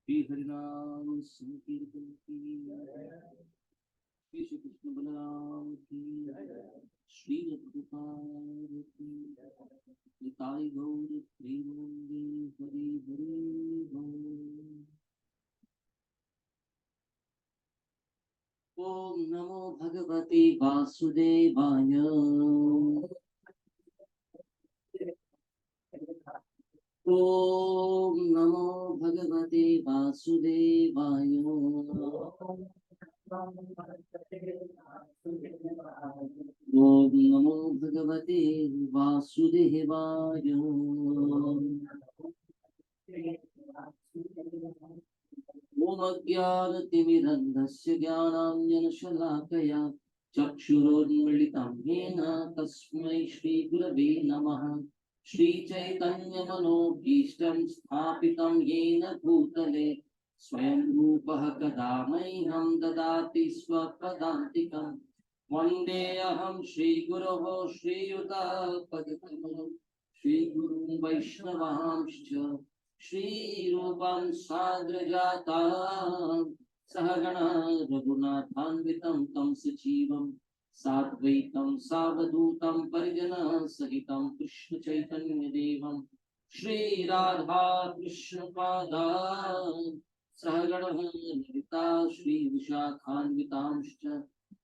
श्री हरिनाम संकीर्तन की, श्री श्री कृष्ण बलराम की, श्री प्रभुपाद की, निताई गौर प्रेमानंदे हरि हरि बोल। ओम नमो भगवते वासुदेवाय। ओम नमो भगवते वासुदेवाय। ओम नमो भगवते वासुदेवाय। ओम अज्ञानतिमिरन्धस्य ज्ञानाञ्जनशलाकया चक्षुरोन्मीलितं येन तस्मै श्रीगुरवे नमः। श्रीचैतन्यमनोभीष्टं स्थापितं येन भूतले स्वयं रूपः कदा मह्यं ददाति स्वपदान्तिकं। वन्देऽहं श्रीगुरोः श्रीयुतापदकमलं श्रीगुरुं वैष्णवांश्च श्रीरूपं साग्रजातां सहगणा रघुनाथान्वितं तं सजीवं साद्वैतं सावधूतं परिजनसहितं कृष्णचैतन्यदेवं श्रीराधा कृष्णपादान् सहगणः ललिता श्रीविशाखान्वितांश्च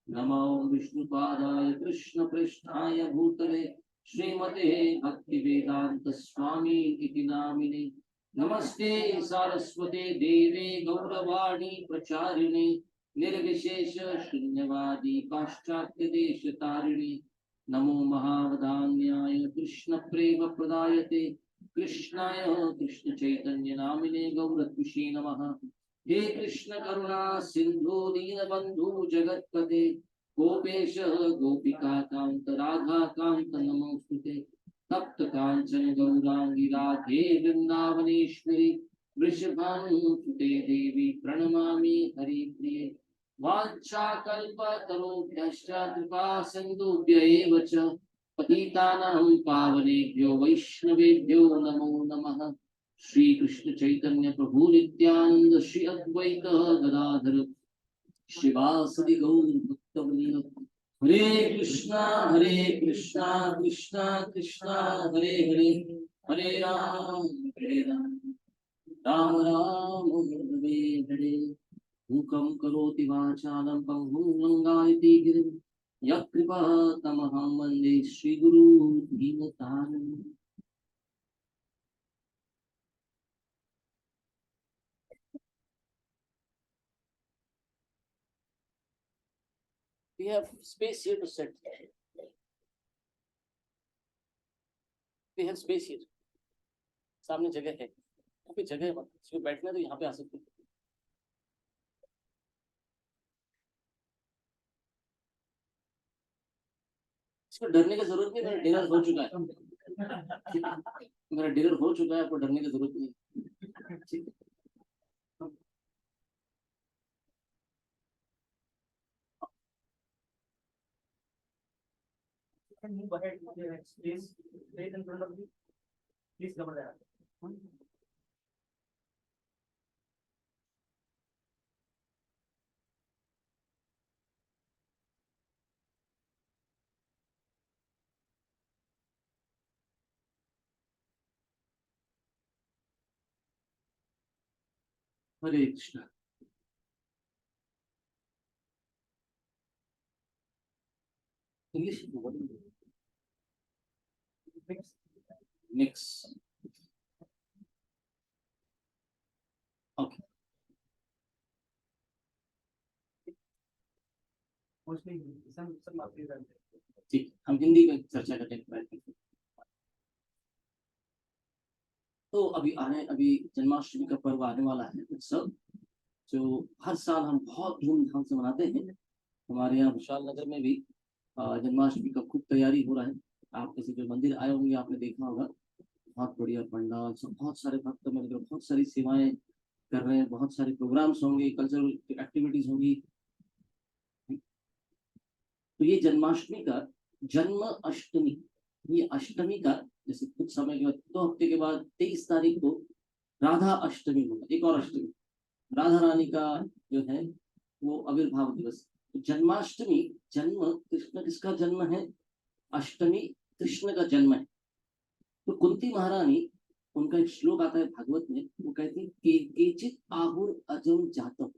नमो विष्णुपादाय कृष्णपृष्ठाय भूतले श्रीमते भक्तिवेदांत स्वामी इति नामिने। नमस्ते सारस्वते देवे गौरवाणी प्रचारिणे निर्विशेष शून्यवादी पाश्चात्य देश तारिणे। नमो महावदान्याय कृष्ण प्रेम प्रदायते कृष्णाय कृष्ण चैतन्य नामिने गौरत्विषे नमः। हे कृष्ण करुणा सिंधु दीनबंधु जगत्पते गोपेश गोपिका कांत राधा कांत नमोस्तुते। तप्त कांचन गौरांगी राधे वृंदावनेश्वरी वृषभानुसुते देवी प्रणमामि हरिप्रिये। वाञ्छाकल्पतरुभ्यश्च कृपा सिन्धुभ्य एव च पतितानां पावनेभ्यो वैष्णवेभ्यो नमो नमः। श्री कृष्ण चैतन्य प्रभु नित्यानंद श्री अद्वैत गदाधर शिवासदि गौर भक्तवृंद। हरे कृष्णा कृष्णा कृष्णा हरे हरे, हरे राम राम राम हरे हरे। मूकं करोति वाचालं पंगुं लंघयति गिरिं यत्कृपातमहं वन्दे श्रीगुरु दीनतारिणम्। We have space here to sit. We have space here. सामने जगह है, अभी जगह है, इसमें बैठना तो यहाँ पे आ सकते हैं। इसको डरने की जरूरत नहीं, मेरा डिनर हो चुका है। मेरा डिनर हो चुका है, आपको डरने की जरूरत नहीं। Can move ahead with the space right in front of you. Please cover that. Hare Krishna. English. Mix. Okay. Mostly some ठीक, हम हिंदी में चर्चा करने के प्रयत्न करें। तो अभी जन्माष्टमी का पर्व आने वाला है, उत्सव जो हर साल हम बहुत धूमधाम से मनाते हैं। हमारे यहाँ विशाल नगर में भी जन्माष्टमी का खूब तैयारी हो रहा है। आप किसी भी मंदिर आए होंगे, आपने देखा होगा बहुत बढ़िया पंडाल, सब बहुत सारे भक्त मिलकर बहुत सारी सेवाएं कर रहे हैं, बहुत सारे प्रोग्राम्स होंगे, कल्चरल एक्टिविटीज होंगी। तो ये जन्माष्टमी का जन्म अष्टमी, ये अष्टमी का जैसे कुछ समय के बाद 2 हफ्ते के बाद 23 तारीख को राधा अष्टमी होगा, एक और अष्टमी, राधा रानी का जो है वो आविर्भाव दिवस। तो जन्माष्टमी, जन्म कृष्ण किसका जन्म है, अष्टमी कृष्ण का जन्म है। तो कुंती महारानी, उनका एक श्लोक आता है भागवत में, वो कहती है केचित आहुर अजम जातम,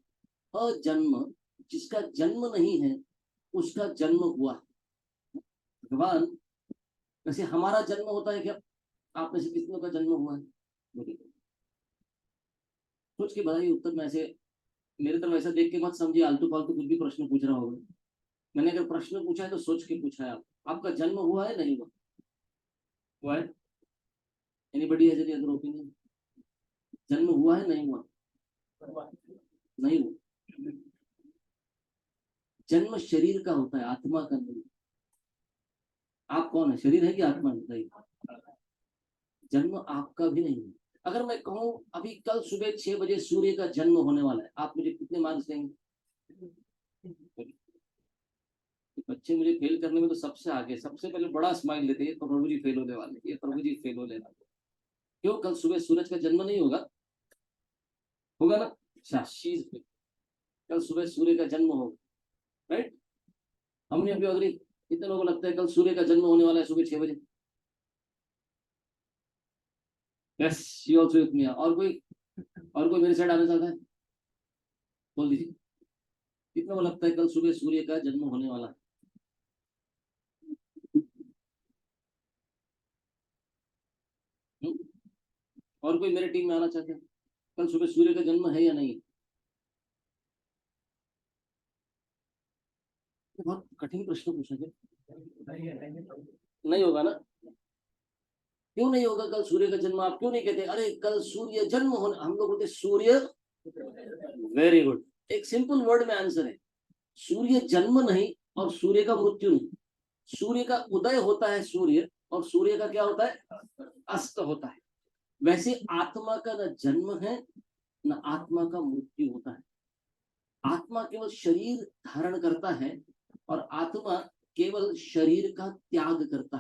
अजन्म, जिसका जन्म नहीं है उसका जन्म हुआ है। भगवान, वैसे हमारा जन्म होता है क्या, आप में से कितनों का जन्म हुआ है, सोच के बताइए उत्तर में। ऐसे मेरे तरफ ऐसा देख के मत समझिए आलतू फालतू कुछ भी प्रश्न पूछ रहा होगा। मैंने अगर प्रश्न पूछा है तो सोच के पूछा है। आपका जन्म हुआ है, नहीं हुआ, हुआ है? Anybody has any other opinion? जन्म हुआ है, नहीं हुआ? नहीं हुआ। जन्म शरीर का होता है, आत्मा का नहीं। आप कौन है, शरीर है कि आत्मा है, नहीं। जन्म आपका भी नहीं है। अगर मैं कहूं अभी कल सुबह 6 बजे सूर्य का जन्म होने वाला है, आप मुझे कितने मार्क्स देंगे? बच्चे मुझे फेल करने में तो सबसे आगे, सबसे पहले बड़ा स्माइल देते हैं, प्रभु जी फेल होने वाले, ये प्रभु जी फेल होने वाले। क्यों, कल सुबह सूरज का जन्म नहीं होगा? होगा ना? शाशीज, कल सुबह सूर्य का जन्म होगा, राइट? हमने अभी अग्री, कितने लोगों को लगता है कल सूर्य का जन्म होने वाला है सुबह 6 बजे? Yes, you also with me. और कोई मेरे साइड आना चाहता है? बोल दीजिए, कितना को लगता है कल सुबह सूर्य का जन्म होने वाला है? और कोई मेरे टीम में आना चाहते हैं? कल सुबह सूर्य का जन्म है या नहीं? तो बहुत कठिन प्रश्न पूछा गया। नहीं होगा ना? क्यों नहीं होगा कल सूर्य का जन्म? आप क्यों नहीं कहते अरे कल सूर्य जन्म होने, हम लोग बोलते सूर्य। वेरी गुड, एक सिंपल वर्ड में आंसर है। सूर्य जन्म नहीं और सूर्य का मृत्यु नहीं। सूर्य का उदय होता है सूर्य, और सूर्य का क्या होता है, अस्त होता है। वैसे आत्मा का न जन्म है न आत्मा का मृत्यु होता है। आत्मा केवल शरीर धारण करता है और आत्मा केवल शरीर का त्याग करता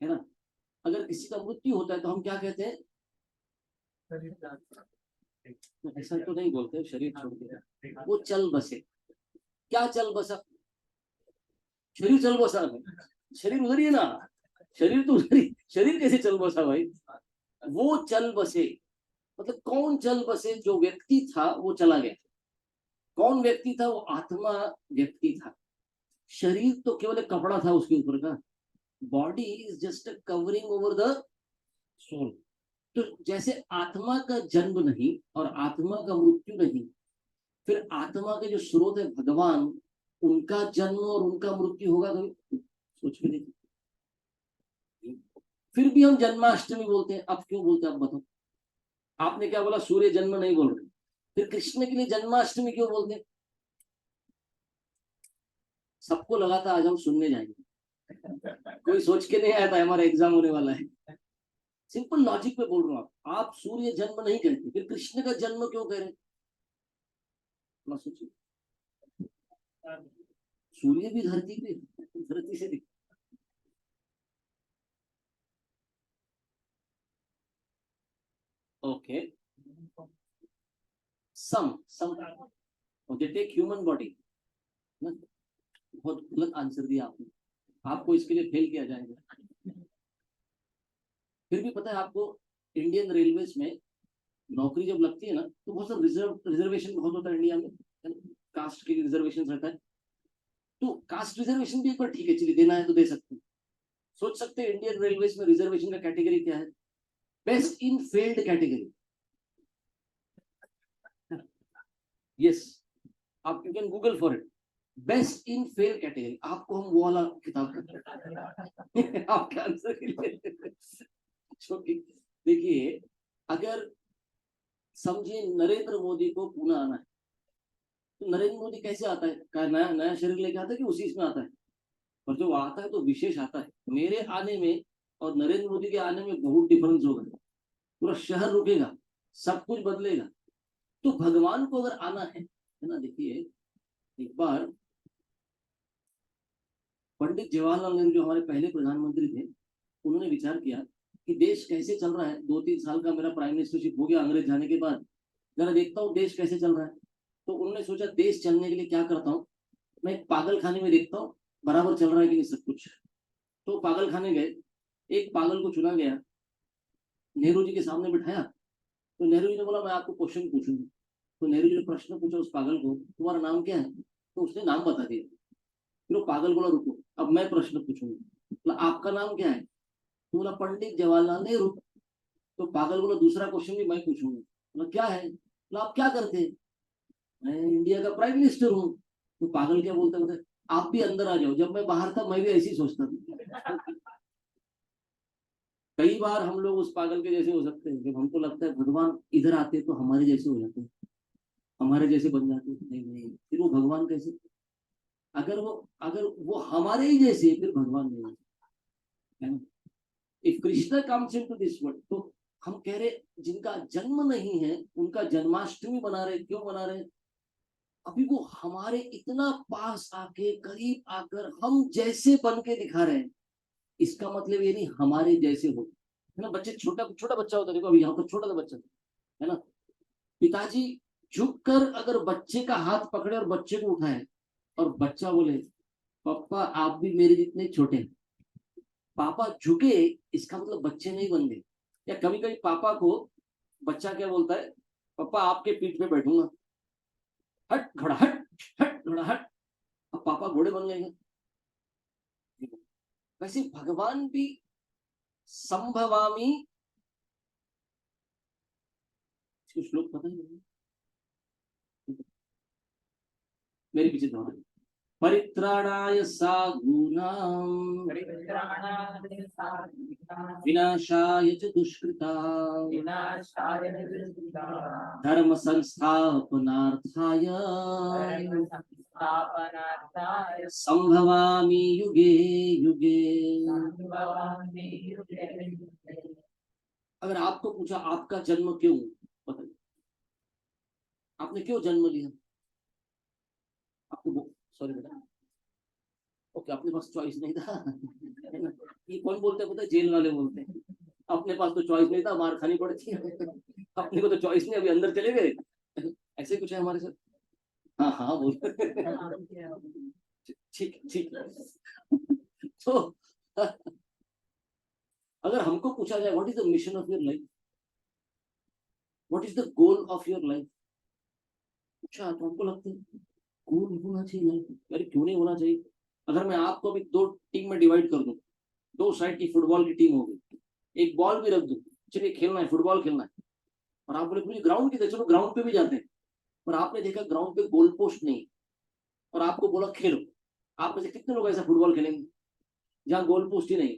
है ना? अगर किसी का मृत्यु होता है तो हम क्या कहते हैं? ऐसा तो नहीं बोलते शरीर छोड़ के, वो चल बसे। क्या चल बसा? शरीर चल बसा है, शरीर उधर ही है ना, शरीर तो उधर ही, शरीर कैसे चल बसा भाई? वो चल बसे मतलब कौन चल बसे? जो व्यक्ति था वो चला गया। कौन व्यक्ति था? वो आत्मा व्यक्ति था। शरीर तो केवल एक कपड़ा था उसके ऊपर का। Body is just a covering over the soul. तो जैसे आत्मा का जन्म नहीं और आत्मा का मृत्यु नहीं, फिर आत्मा के जो स्रोत है भगवान, उनका जन्म और उनका मृत्यु होगा कभी? सोच के देखिए। फिर भी हम जन्माष्टमी बोलते हैं, अब क्यों बोलते हैं आप बताओ? आपने क्या बोला, सूर्य जन्म नहीं बोल रहे, फिर कृष्ण के लिए जन्माष्टमी क्यों बोलते हैं? सबको लगा था आज हम सुनने जाएंगे, कोई सोच के नहीं आया था हमारा एग्जाम होने वाला है। सिंपल लॉजिक पे बोल रहा हूँ। आप सूर्य जन्म नहीं कहते, फिर कृष्ण का जन्म क्यों कह रहे? सोचिए, सूर्य भी धरती पे, धरती से दिख। Okay, some they take human body ना। बहुत गलत आंसर दिया आपने, आपको इसके लिए फेल किया जाएगा। फिर भी पता है आपको, इंडियन रेलवेज में नौकरी जब लगती है ना तो बहुत सारा रिजर्वेशन बहुत होता है इंडिया में, कास्ट के लिए रिजर्वेशन रहता है। तो कास्ट रिजर्वेशन भी एक बार ठीक है, चलिए देना है तो दे सकते हैं। सोच सकते हैं इंडियन रेलवेज में रिजर्वेशन का कैटेगरी क्या है? Best in field category. Yes, आप you can Google for it. Best in fail category, आपको हम वो वाला किताब आपके आंसर के लिए क्योंकि देखिए, अगर समझिए नरेंद्र मोदी को पुणे आना है, तो नरेंद्र मोदी कैसे आता है, क्या नया नया शरीर लेके आता है कि उसी इसमें आता है? और जो आता है तो विशेष आता है। मेरे आने में और नरेंद्र मोदी के आने में बहुत डिफरेंस होगा। पूरा शहर रुकेगा, सब कुछ बदलेगा। तो भगवान को अगर आना है ना, देखिए एक बार पंडित जवाहरलाल नेहरू जो हमारे पहले प्रधानमंत्री थे, उन्होंने विचार किया कि देश कैसे चल रहा है। 2-3 साल का मेरा प्राइम मिनिस्टरशिप हो गया अंग्रेज जाने के बाद, जरा देखता हूँ देश कैसे चल रहा है। तो उन्होंने सोचा देश चलने के लिए क्या करता हूँ, मैं एक पागल खाने में देखता हूँ बराबर चल रहा है कि नहीं सब कुछ। तो पागल खाने गए, एक पागल को चुना गया, नेहरू जी के सामने बिठाया। तो नेहरू जी ने बोला मैं आपको क्वेश्चन पूछूंगा। तो नेहरू जी ने प्रश्न पूछा उस पागल को, तुम्हारा नाम क्या है? तो उसने नाम बता दिया। फिर वो पागल बोला रुको, अब मैं प्रश्न पूछूंगा। बोला आपका नाम क्या है? तो बोला पंडित जवाहरलाल नेहरू। तो पागल बोला दूसरा क्वेश्चन भी मैं पूछूंगा। बोला क्या है? बोला आप क्या करते हैं? मैं इंडिया का प्राइम मिनिस्टर हूँ। तो पागल क्या बोलता है, आप भी अंदर आ जाओ, जब मैं बाहर था मैं भी ऐसी सोचता था। कई बार हम लोग उस पागल के जैसे हो सकते हैं, जब हमको लगता है भगवान इधर आते तो हमारे जैसे हो जाते, हमारे जैसे बन जाते। नहीं नहीं, फिर वो भगवान कैसे? अगर वो हमारे ही जैसे, फिर भगवान नहीं है ना। If Krishna comes into this world, तो हम कह रहे जिनका जन्म नहीं है उनका जन्माष्टमी बना रहे, क्यों बना रहे? अभी वो हमारे इतना पास आके करीब आकर हम जैसे बन के दिखा रहे हैं। इसका मतलब ये नहीं हमारे जैसे हो, है ना। बच्चे, छोटा छोटा बच्चा होता है, देखो अभी यहाँ पर छोटा सा बच्चा है ना, पिताजी झुक कर अगर बच्चे का हाथ पकड़े और बच्चे को उठाए, और बच्चा बोले पापा आप भी मेरे जितने छोटे हैं, पापा झुके, इसका मतलब बच्चे नहीं बन गए। या कभी कभी पापा को बच्चा क्या बोलता है, पापा आपके पीठ पे बैठूंगा, हट घोड़ा हट, हट घोड़ा हट। अब पापा घोड़े बन गए। वैसे भगवान भी संभवामी, कुछ लोग पता नहीं, मेरे पीछे दोहरा, परित्राणाय साधूनां विनाशाय च दुष्कृतां धर्म संस्थापनार्थाय संभवामि युगे युगे। अगर आपको पूछा आपका जन्म क्यों, बताइए आपने क्यों जन्म लिया? आपको सॉरी बेटा, ओके अपने पास चॉइस नहीं था, है ना। ये कौन बोलते हैं पता है, जेल वाले बोलते हैं अपने पास तो चॉइस नहीं था, मार खानी पड़ती है। अपने को तो चॉइस नहीं, अभी अंदर चले गए। ऐसे कुछ है हमारे साथ। हाँ हाँ बोल, ठीक ठीक। तो अगर हमको पूछा जाए what is the mission of your life, what is the goal of your life, पूछा तो हमको लगता है गोल होना चाहिए लाइफ। अरे क्यों नहीं होना चाहिए? अगर मैं आपको अभी दो टीम में डिवाइड कर दूं, दो साइड की फुटबॉल की टीम होगी, एक बॉल भी रख दूं, चलिए खेलना है, फुटबॉल खेलना है, और आप बोले मुझे ग्राउंड की, चलो ग्राउंड पे भी जाते हैं, पर आपने देखा ग्राउंड पे गोल पोस्ट नहीं, और आपको बोला खेलो, आप में से कितने लोग ऐसा फुटबॉल खेलेंगे जहां गोल पोस्ट ही नहीं,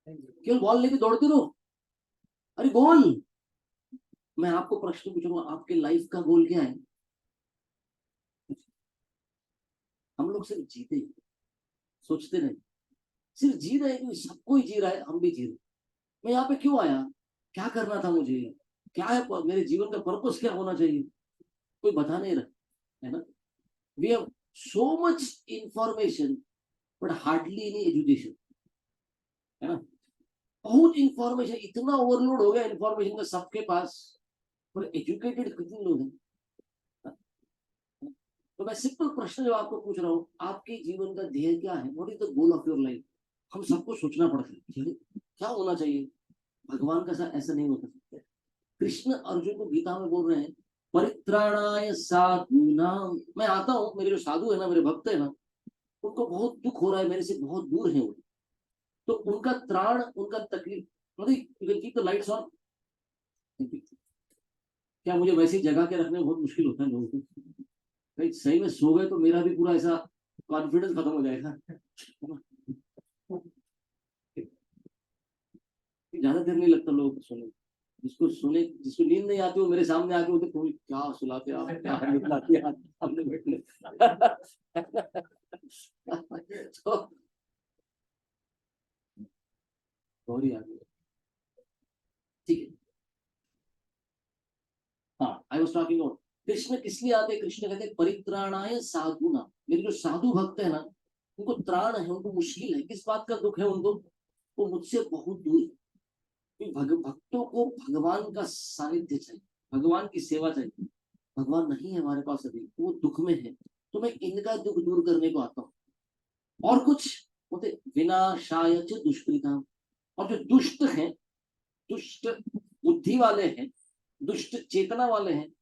केवल बॉल लेके दौड़ते रहो, अरे गोल। मैं आपको प्रश्न पूछूंगा आपके लाइफ का गोल क्या है? हम लोग सिर्फ जीते, सोचते नहीं, सिर्फ जी रहे हैं, सबको ही जी रहा है, हम भी जी रहे। मैं यहाँ पे क्यों आया, क्या करना था मुझे, क्या है मेरे जीवन का पर्पस, क्या होना चाहिए, कोई बता नहीं रहा, है ना। We have so much information but hardly any education, है ना। बहुत इंफॉर्मेशन, इतना ओवरलोड हो गया इंफॉर्मेशन का सबके पास, पर एजुकेटेड कितने लोग हैं? तो मैं सिंपल प्रश्न जो आपको पूछ रहा हूँ, आपके जीवन का ध्येय क्या है, what is the goal of your life? हम सबको सोचना पड़ता है क्या होना चाहिए। भगवान का साथ ऐसा नहीं होता। कृष्ण अर्जुन को गीता में बोल रहे हैं परित्राणाय साधूनाम, मैं आता हूँ, मेरे जो साधु है ना, मेरे भक्त है ना, उनको बहुत दुख हो रहा है, मेरे से बहुत दूर है वो, तो उनका त्राण, उनका तकलीफ, मतलब कीप द लाइट्स ऑन। क्या मुझे वैसी जगह के रखने में बहुत मुश्किल होता है लोगों को, भाई सही में सो गए तो मेरा भी पूरा ऐसा कॉन्फिडेंस खत्म हो जाएगा। ज्यादा देर नहीं लगता लोगों को सोने। जिसको नींद नहीं आती वो मेरे सामने आके बोलते कोई क्या सुलाते आप, क्या निकलाते आप हमने बैठने। तो गौरी आ गई। ठीक है। हाँ, I was talking about Krishna किस लिए आते हैं। कृष्ण कहते हैं परित्राणाय साधुना, मेरे जो साधु भक्त है ना, उनको त्राण है, उनको मुश्किल है, किस बात का दुख है उनको, वो मुझसे बहुत दूर है। भक्तों को भगवान का सानिध्य चाहिए, भगवान की सेवा चाहिए। भगवान नहीं है हमारे पास अभी, वो दुख में है, तो मैं इनका दुख दूर करने को आता हूँ। और कुछ बोलते विनाशाय च दुष्कृताम, और जो दुष्ट हैं, दुष्ट बुद्धि वाले हैं, दुष्ट चेतना वाले हैं,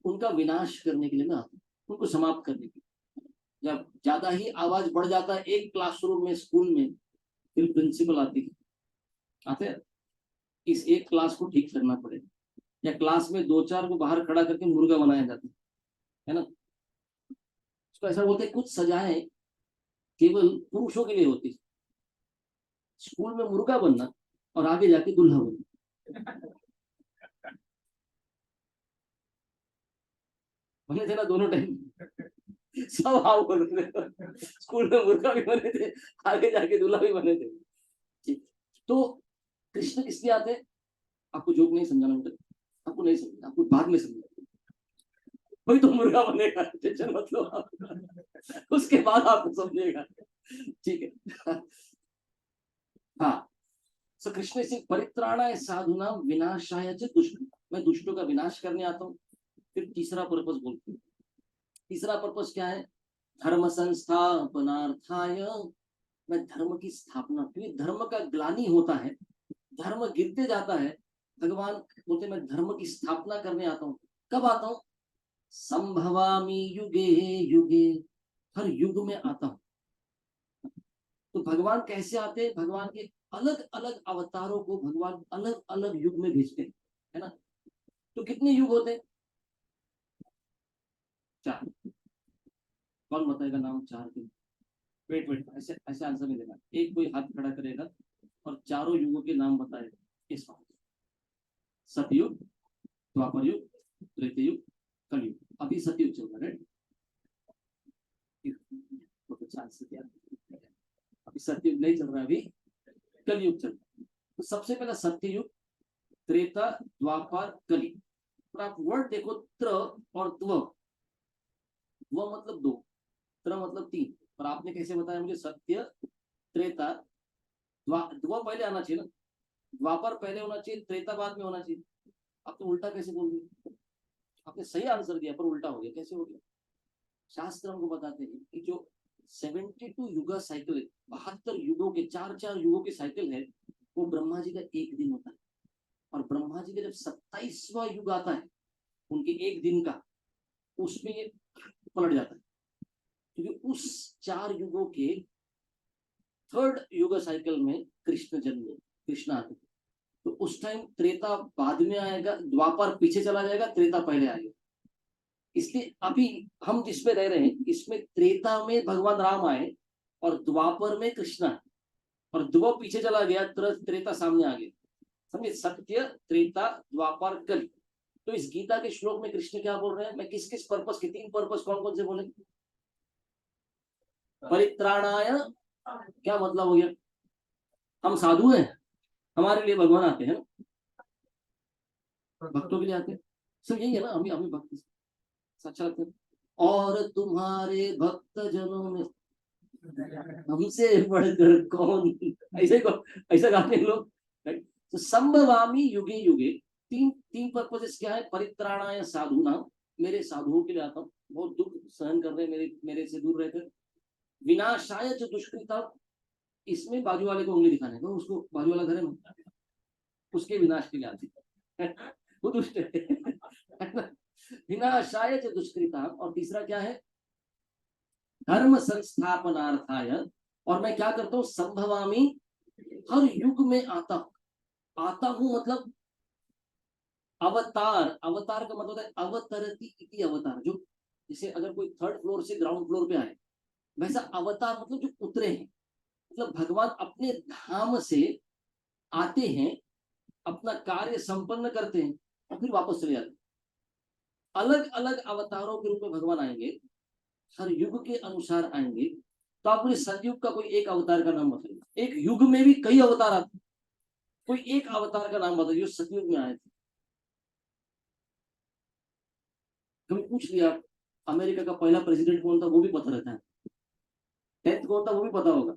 उनका विनाश करने के लिए मैं आता हूँ, उनको समाप्त करने के लिए। जब ज्यादा ही आवाज बढ़ जाता है एक क्लासरूम में, स्कूल में, फिर प्रिंसिपल आते हैं, इस एक क्लास को ठीक करना पड़ेगा, या क्लास में दो चार को बाहर खड़ा करके मुर्गा बनाया जाता है ना। उसको ऐसा बोलते हैं कुछ सजाएं केवल पुरुषों के लिए होती, स्कूल में मुर्गा बनना और आगे जाके दूल्हा बनना। बने थे ना दोनों टाइम, सब हाँ बोल रहे। स्कूल में मुर्गा भी बने थे, आगे जाके दूल्हा भी बने थे। ठीक। तो कृष्ण इसलिए आते हैं, आपको जोक नहीं समझाना बेटा, आपको नहीं समझना, आपको बाद में समझना। कोई तो मुर्गा बनेगा, टेंशन मत लो आप, उसके बाद आपको समझेगा। ठीक है। हाँ, सो कृष्ण से परित्राणाय साधुना विनाशाय च दुष्ट, मैं दुष्टों का विनाश करने आता हूँ। फिर तीसरा पर्पस बोलते हैं। तीसरा पर्पस क्या है, धर्म संस्थापनार्थाय, मैं धर्म की स्थापना, क्योंकि धर्म का ग्लानि होता है, धर्म गिरते जाता है, भगवान बोलते मैं धर्म की स्थापना करने आता हूँ। कब आता हूँ, संभवामी युगे युगे, हर युग में आता हूँ। तो भगवान कैसे आते हैं, भगवान के अलग अलग अवतारों को भगवान अलग अलग युग में भेजते हैं, है ना। तो कितने युग होते हैं, चार। कौन बताएगा नाम चार के। वेट वेट, ऐसे ऐसे आंसर नहीं देना, एक कोई हाथ खड़ा करेगा और चारों युगों के नाम बताएगा इस बात। सतयुग, द्वापर युग, त्रेता युग, कलयुग। अभी सतयुग चल रहा है, तो चांस क्या, अभी सतयुग नहीं चल रहा है, अभी कलयुग चल रहा है। तो सबसे पहला सत्ययुग, त्रेता, द्वापर, कली। और आप वर्ड देखो, त्र और त्व, त्व मतलब दो, त्र मतलब तीन। पर आपने कैसे बताया मुझे, सत्य, त्रेता, द्वा पहले आना चाहिए ना, द्वापर पहले होना चाहिए, त्रेता बाद में होना चाहिए। आप तो उल्टा कैसे बोल रहे, आपने सही आंसर दिया पर उल्टा हो गया, कैसे हो गया। शास्त्र हमको बताते हैं कि जो 72 युगा साइकिल है, 72 युगों के, चार चार युगों के साइकिल है, वो ब्रह्मा जी का एक दिन होता है। और ब्रह्मा जी का जब 27वां युग आता है, उनके एक दिन का, उसमें ये पलट जाता है, क्योंकि उस चार युगों के थर्ड युग साइकिल में कृष्ण जन्म, कृष्ण आते। तो उस टाइम त्रेता बाद में आएगा, द्वापर पीछे चला जाएगा, त्रेता पहले आएगा। इसलिए अभी हम जिसमें रह रहे हैं, इसमें त्रेता में भगवान राम आए और द्वापर में कृष्ण आए, और द्व पीछे चला गया, त्रेता सामने आ गया। समझे, सत्य, त्रेता, द्वापर, कल। तो इस गीता के श्लोक में कृष्ण क्या बोल रहे हैं, मैं किस किस पर्पस के, तीन पर्पस कौन कौन से बोले। परित्राणाय, क्या मतलब हो गया, हम साधु हैं, हमारे लिए भगवान आते हैं, भक्तों के लिए आते हैं, सब यही है ना, हमें हमें भक्त अच्छा लगता है। और तुम्हारे भक्त जनों में हमसे बढ़कर कौन, ऐसे को ऐसा गाते हैं लोग। तो संभवामी युगे युगे, तीन तीन पर्पसेस क्या है, परित्राणाय साधुना, मेरे साधुओं के लिए आता हूँ, बहुत दुख सहन कर रहे हैं, मेरे से दूर रहकर। विनाशाय जो दुष्कृता, इसमें बाजू वाले को उंगली दिखाने को, उसको बाजू वाला घर है ना, उसके विनाश के लिए आती है, वो दुष्ट है। विनाशाय जो दुष्कृता, और तीसरा क्या है, धर्म संस्थापनार्थाय, और मैं क्या करता हूँ, संभवामी, हर युग में आता हूँ। आता हूँ मतलब अवतार, अवतार का मतलब है अवतरती इति अवतार, जो जैसे अगर कोई थर्ड फ्लोर से ग्राउंड फ्लोर पे आए, वैसा अवतार मतलब जो उतरे हैं, मतलब भगवान अपने धाम से आते हैं, अपना कार्य संपन्न करते हैं और फिर वापस चले जाते हैं। अलग अलग अवतारों के रूप में भगवान आएंगे, हर युग के अनुसार आएंगे। तो आप मुझे संयुग का कोई एक अवतार का नाम बताइए। एक युग में भी कई अवतार आते हैं, कोई एक अवतार का नाम बताइए जो सतयुग में आए थे। कभी पूछ लिया अमेरिका का पहला प्रेसिडेंट कौन था, वो भी पता रहता है। टेंथ कौन था वो भी पता होगा।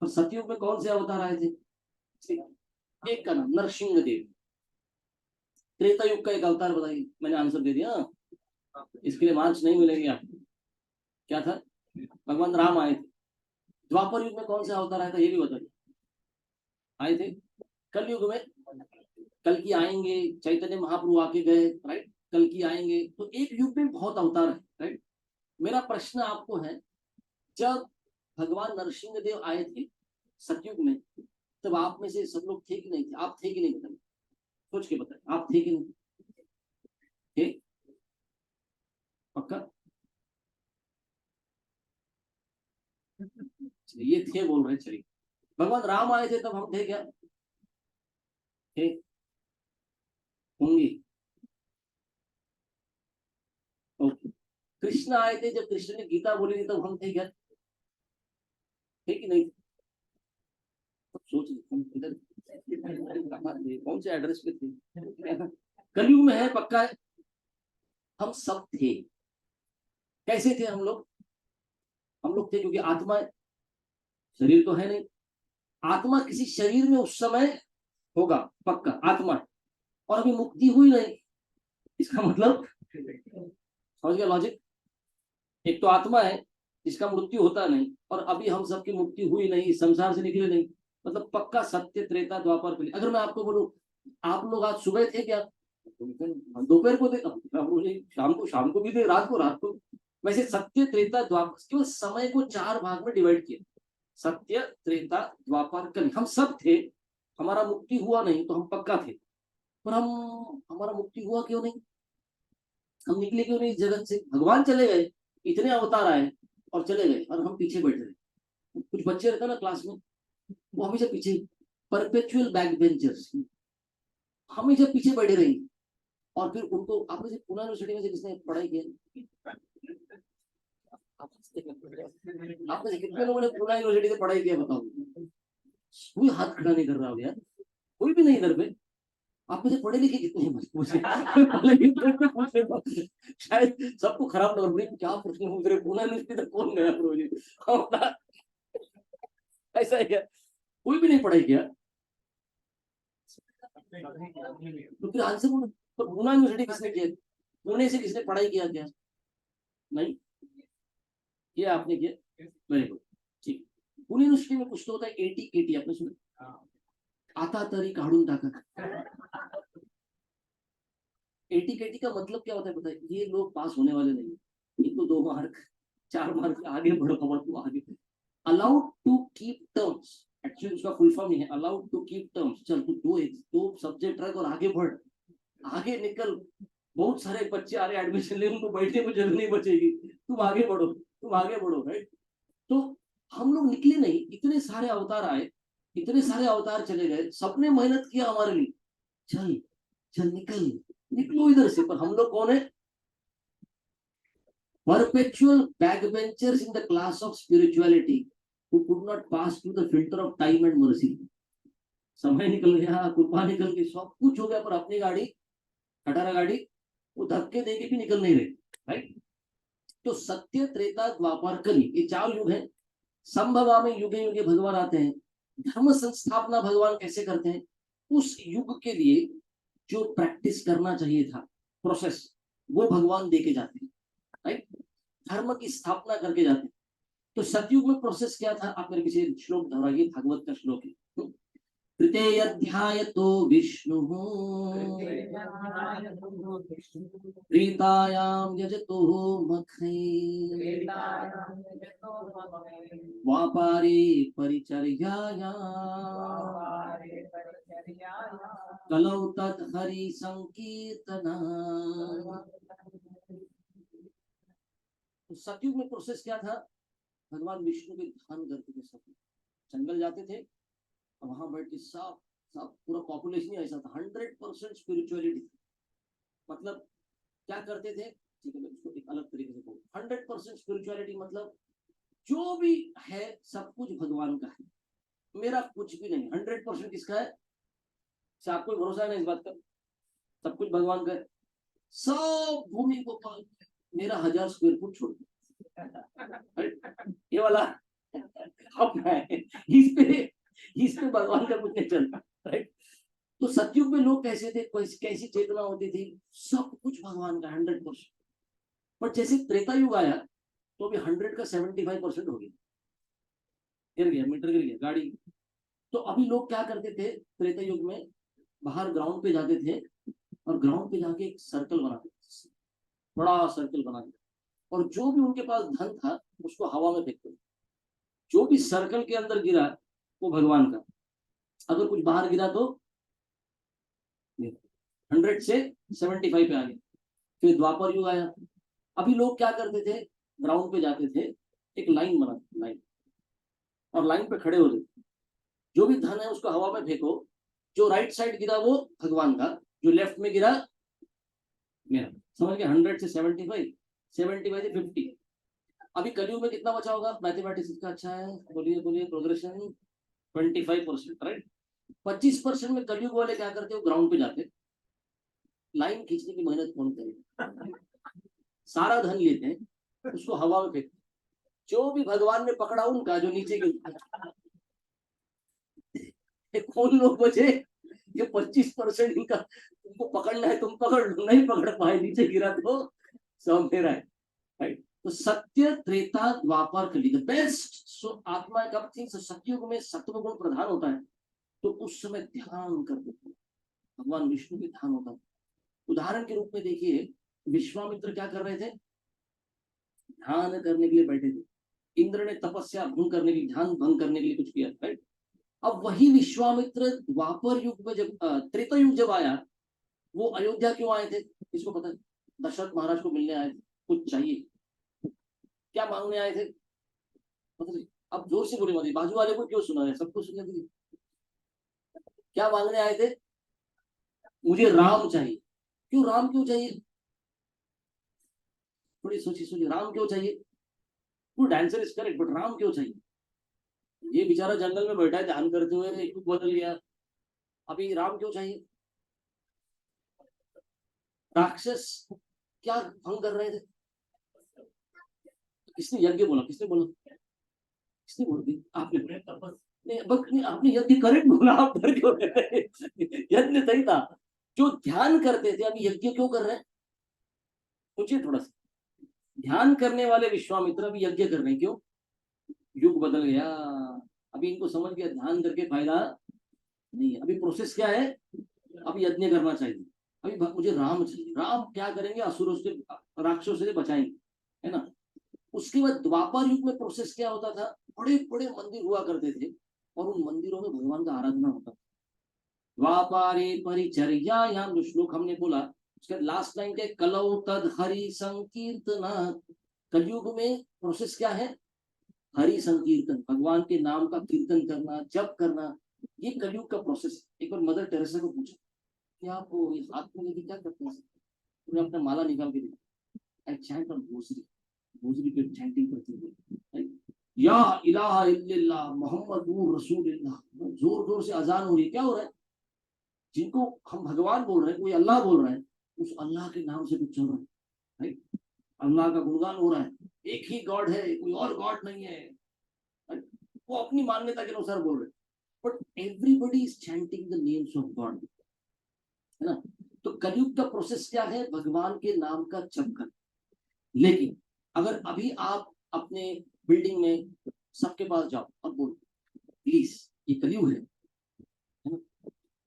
और सतयुग में कौन से अवतार आए थे? एक का नाम नरसिंह देव। त्रेता युग का एक अवतार बताइए। मैंने आंसर दे दिया, इसके लिए मार्क्स नहीं मिलेंगे आपको। क्या था? भगवान राम आए थे। द्वापर युग में कौन सा अवतार आया था ये भी बताइए। आए थे। कल युग में कल की आएंगे, चैतन्य महाप्रभु आके गए, राइट। कल की आएंगे, तो एक युग में बहुत अवतार है, राइट। मेरा प्रश्न आपको है, जब भगवान नरसिंह देव आए थे सतयुग में, तब आप में से सब लोग थे कि नहीं थे? आप थे कि नहीं बताइए, सोच के बताइए, आप थे कि नहीं थे? पक्का? ये थे बोल रहे, चलिए। भगवान राम आए थे तब हम थे क्या? थे? होंगे। ओके। कृष्ण आए थे, जब कृष्ण ने गीता बोली थी तब हम थे क्या? थे कि नहीं? तो सोच हम इधर कौन से एड्रेस पे थे? कलयुग में है, पक्का है। हम सब थे। कैसे थे हम लोग? हम लोग थे क्योंकि आत्मा है, शरीर तो है नहीं। आत्मा किसी शरीर में उस समय होगा, पक्का आत्मा है। और अभी मुक्ति हुई नहीं, इसका मतलब समझ गया लॉजिक? एक तो आत्मा है जिसका मृत्यु होता नहीं, और अभी हम सबकी मुक्ति हुई नहीं, संसार से निकले नहीं, मतलब पक्का सत्य त्रेता द्वापर कलि। अगर मैं आपको बोलूं आप लोग आज सुबह थे क्या? दोपहर को थे, शाम को भी थे, रात को। वैसे सत्य त्रेता द्वापर क्यों समय को चार भाग में डिवाइड किया। सत्य त्रेता द्वापर कलि हम सब थे। हमारा मुक्ति हुआ नहीं तो हम पक्का थे। पर हम हमारा मुक्ति हुआ क्यों नहीं? हम निकले क्यों नहीं इस जगत से? भगवान चले गए, इतने अवतार आए और चले गए, और हम पीछे बैठे रहे। कुछ बच्चे रहते ना क्लास में, वो हमेशा पीछे, परपेचुअल बैक बेंचर्स, हमेशा पीछे बैठे रही। और फिर उनको आपने से पूना यूनिवर्सिटी में से किसने पढ़ाई किया? आपने से कितने लोगों ने पूना यूनिवर्सिटी से पढ़ाई किया बताओ? कोई हाथ खड़ा नहीं कर रहा हो यार, कोई भी नहीं इधर पे। आप में से पढ़े लिखे कितने हैं मुझे पूछ लेता हूँ। शायद सबको खराब लग रही क्या प्रश्न पूछ रहे, पूना यूनिवर्सिटी तक कौन गया प्रोजेक्ट? ऐसा है क्या? कोई भी नहीं पढ़ाई किया? तो फिर आंसर बोलो। तो पूना यूनिवर्सिटी किसने किया? पुणे से किसने पढ़ाई किया क्या? नहीं किया? आपने किया? Very good. ठीक। पुणे यूनिवर्सिटी में कुछ तो होता है एटी केटी, आपने सुना? आता तरी काढून टाका। एटी केटी का मतलब क्या होता है पता है? ये लोग पास होने वाले नहीं, इनको 2 मार्क 4 मार्क आगे बढ़ो, खबर तू आगे। Allowed to keep terms, actually उसका फुल फॉर्म नहीं है अलाउड टू कीप टर्म्स। चल तू दो सब्जेक्ट रख और आगे बढ़, आगे निकल। बहुत सारे बच्चे आ रहे एडमिशन ले, उनको बैठने को जगह नहीं बचेगी, तुम आगे बढ़ो, तुम आगे बढ़ो, राइट। तो हम लोग निकले नहीं, इतने सारे अवतार आए, इतने सारे अवतार चले गए, सबने मेहनत किया हमारे लिए। चल चल निकल, निकलो इधर से। पर हम लोग कौन है? perpetual backbenchers in the class of spirituality who could not pass through the filter of time and mercy. समय निकल गया, कृपा निकल गई, सब कुछ हो गया, पर अपनी गाड़ी, खटारा गाड़ी, वो धक्के देके भी निकल नहीं रही, राइट। तो सत्य त्रेता द्वापर कलि ये 4 युग है। संभवा में युगे युगे भगवान आते हैं। धर्म संस्थापना भगवान कैसे करते हैं? उस युग के लिए जो प्रैक्टिस करना चाहिए था, प्रोसेस, वो भगवान देके जाते हैं, राइट। धर्म की स्थापना करके जाते हैं। तो सतयुग में प्रोसेस क्या था? आप मेरे पीछे श्लोक दोहराइए, भागवत का श्लोक है। तृतीयाध्याय तो विष्णु प्रीतायाम यजतो मखै व्यापारे परिचर्यायां कलौ तत् हरि संकीर्तना। तो सतयुग में प्रोसेस क्या था, भगवान विष्णु के ध्यान करते थे सब, जंगल जाते थे और वहां बैठ के सब सब पूरा पॉपुलेशन ही ऐसा था, 100% स्पिरिचुअलिटी। मतलब क्या करते थे, ठीक है मैं इसको एक अलग तरीके से बोलूँ, 100% स्पिरिचुअलिटी मतलब जो भी है सब कुछ भगवान का है, मेरा कुछ भी नहीं। 100% किसका है, आपको भरोसा है ना इस बात का, सब कुछ भगवान का है। सब भूमि को पाल, मेरा 1000 स्क्वायर फुट छोड़ ये वाला अपना है, इस पे भगवान का कुछ नहीं चलता, राइट। तो सतयुग में लोग कैसे थे, कैसी चेतना होती थी, सब कुछ भगवान का 100%। पर जैसे त्रेता युग आया तो अभी 100 का 75% हो गया, गिर गया, मीटर गिर गया, गाड़ी। तो अभी लोग क्या करते थे त्रेता युग में, बाहर ग्राउंड पे जाते थे और ग्राउंड पे जाके एक सर्कल बनाते थे, बड़ा सर्कल बनाते थे, और जो भी उनके पास धन था उसको हवा में फेंकते थे। जो भी सर्कल के अंदर गिरा वो भगवान का, अगर कुछ बाहर गिरा तो 100 से 75 पे आ गया। फिर द्वापर युग आया, अभी लोग क्या करते थे, ग्राउंड पे जाते थे, एक लाइन बनाते, लाइन, और लाइन पे खड़े हो जाते, जो भी धन है उसको हवा में फेंको, जो राइट साइड गिरा वो भगवान का, जो लेफ्ट में गिरा मेरा, समझ गए। 100 से 75, 75 से 50। अभी कलयुग में कितना बचा होगा, मैथमेटिक्स इसका अच्छा है, बोलिए बोलिए, प्रोग्रेशन 25%, राइट। 25% में कलयुग वाले क्या करते हो, ग्राउंड पे जाते, लाइन खींचने की मेहनत कौन करेगा, सारा धन लेते हैं उसको हवा में फेंकते, जो भी भगवान ने पकड़ा उनका, जो नीचे के कौन लोग बचे, ये 25% इनका, तुमको पकड़ना है तुम पकड़ लो, नहीं पकड़ पाए नीचे गिरा तो सब मेरा है, राइट। तो सत्य त्रेता द्वापर कली द बेस्ट। सो आत्मा कब थी, सतयुग में सत्व गुण प्रधान होता है, तो उस समय ध्यान करते थे, भगवान विष्णु के ध्यान होता है। उदाहरण के रूप में देखिए, विश्वामित्र क्या कर रहे थे, ध्यान करने के लिए बैठे थे, इंद्र ने तपस्या भंग करने के लिए, ध्यान भंग करने के लिए कुछ किया, राइट। अब वही विश्वामित्र द्वापर युग में जब त्रेता युग जब आया, वो अयोध्या क्यों आए थे, किसको पता है, दशरथ महाराज को मिलने आए थे, कुछ चाहिए, क्या मांगने आए थे पता नहीं। अब जोर से बोले मत, बाजू वाले को क्यों सुना है, सबको सुनने दीजिए। क्या मांगने आए थे, मुझे राम चाहिए। क्यों राम क्यों चाहिए, थोड़ी सोचिए सोचिए, राम क्यों चाहिए, good answer is correct, but Ram क्यों चाहिए। ये बेचारा जंगल में बैठा है ध्यान करते हुए, युग बदल गया, अभी राम क्यों चाहिए। राक्षस क्या भंग कर रहे थे, किसने यज्ञ बोला, किसने बोला, किसने बोल दी, आपने नहीं, नहीं, आपने यज्ञ करेक्ट बोला, आप डर क्यों रहे थे? यज्ञ सही था, जो ध्यान करते थे अभी यज्ञ क्यों कर रहे हैं, सोचिए थोड़ा सा। ध्यान करने वाले विश्वामित्र अभी यज्ञ कर रहे हैं, क्यों, युग बदल गया, अभी इनको समझ गया ध्यान करके फायदा नहीं है, अभी प्रोसेस क्या है, अभी यज्ञ करना चाहिए, अभी मुझे राम चाहिए, राम क्या करेंगे, असुरों से, राक्षसों से बचाएंगे, है ना। उसके बाद द्वापर युग में प्रोसेस क्या होता था, बड़े बड़े मंदिर हुआ करते थे और उन मंदिरों में भगवान का आराधना होता था। द्वापारे परिचर्यायाम, जो श्लोक हमने बोला, उसके लास्ट लाइन के कलौ तद हरि संकीर्तना, कलयुग में प्रोसेस क्या है, हरि संकीर्तन, भगवान के नाम का कीर्तन करना, जप करना, ये कलयुग का प्रोसेस। एक बार मदर टेरेसा को पूछा कि आप हाथ में लेके क्या करते हैं, उन्हें अपना माला निकाल के दिया, आई चैंट ऑन रोजरी, रोजरी पे चैंटिंग करते हुए, या इलाहा इल्लल्लाह मुहम्मदुर रसूलुल्लाह, जोर जोर से अजान हो रही है, क्या हो रहा है, जिनको हम भगवान बोल रहे हैं, कोई अल्लाह बोल रहा है, उस अल्लाह के नाम से कुछ चल रहा है, राइट। अल्लाह का गुणगान हो रहा है, एक ही गॉड है, कोई और गॉड नहीं है, right? वो अपनी मान्यता के अनुसार बोल रहे हैं, but everybody is chanting the names of God, है ना। तो कलयुग का प्रोसेस क्या है, भगवान के नाम का जप कर। लेकिन अगर अभी आप अपने बिल्डिंग में सबके पास जाओ और बोलो प्लीज, ये कलयुग है ना,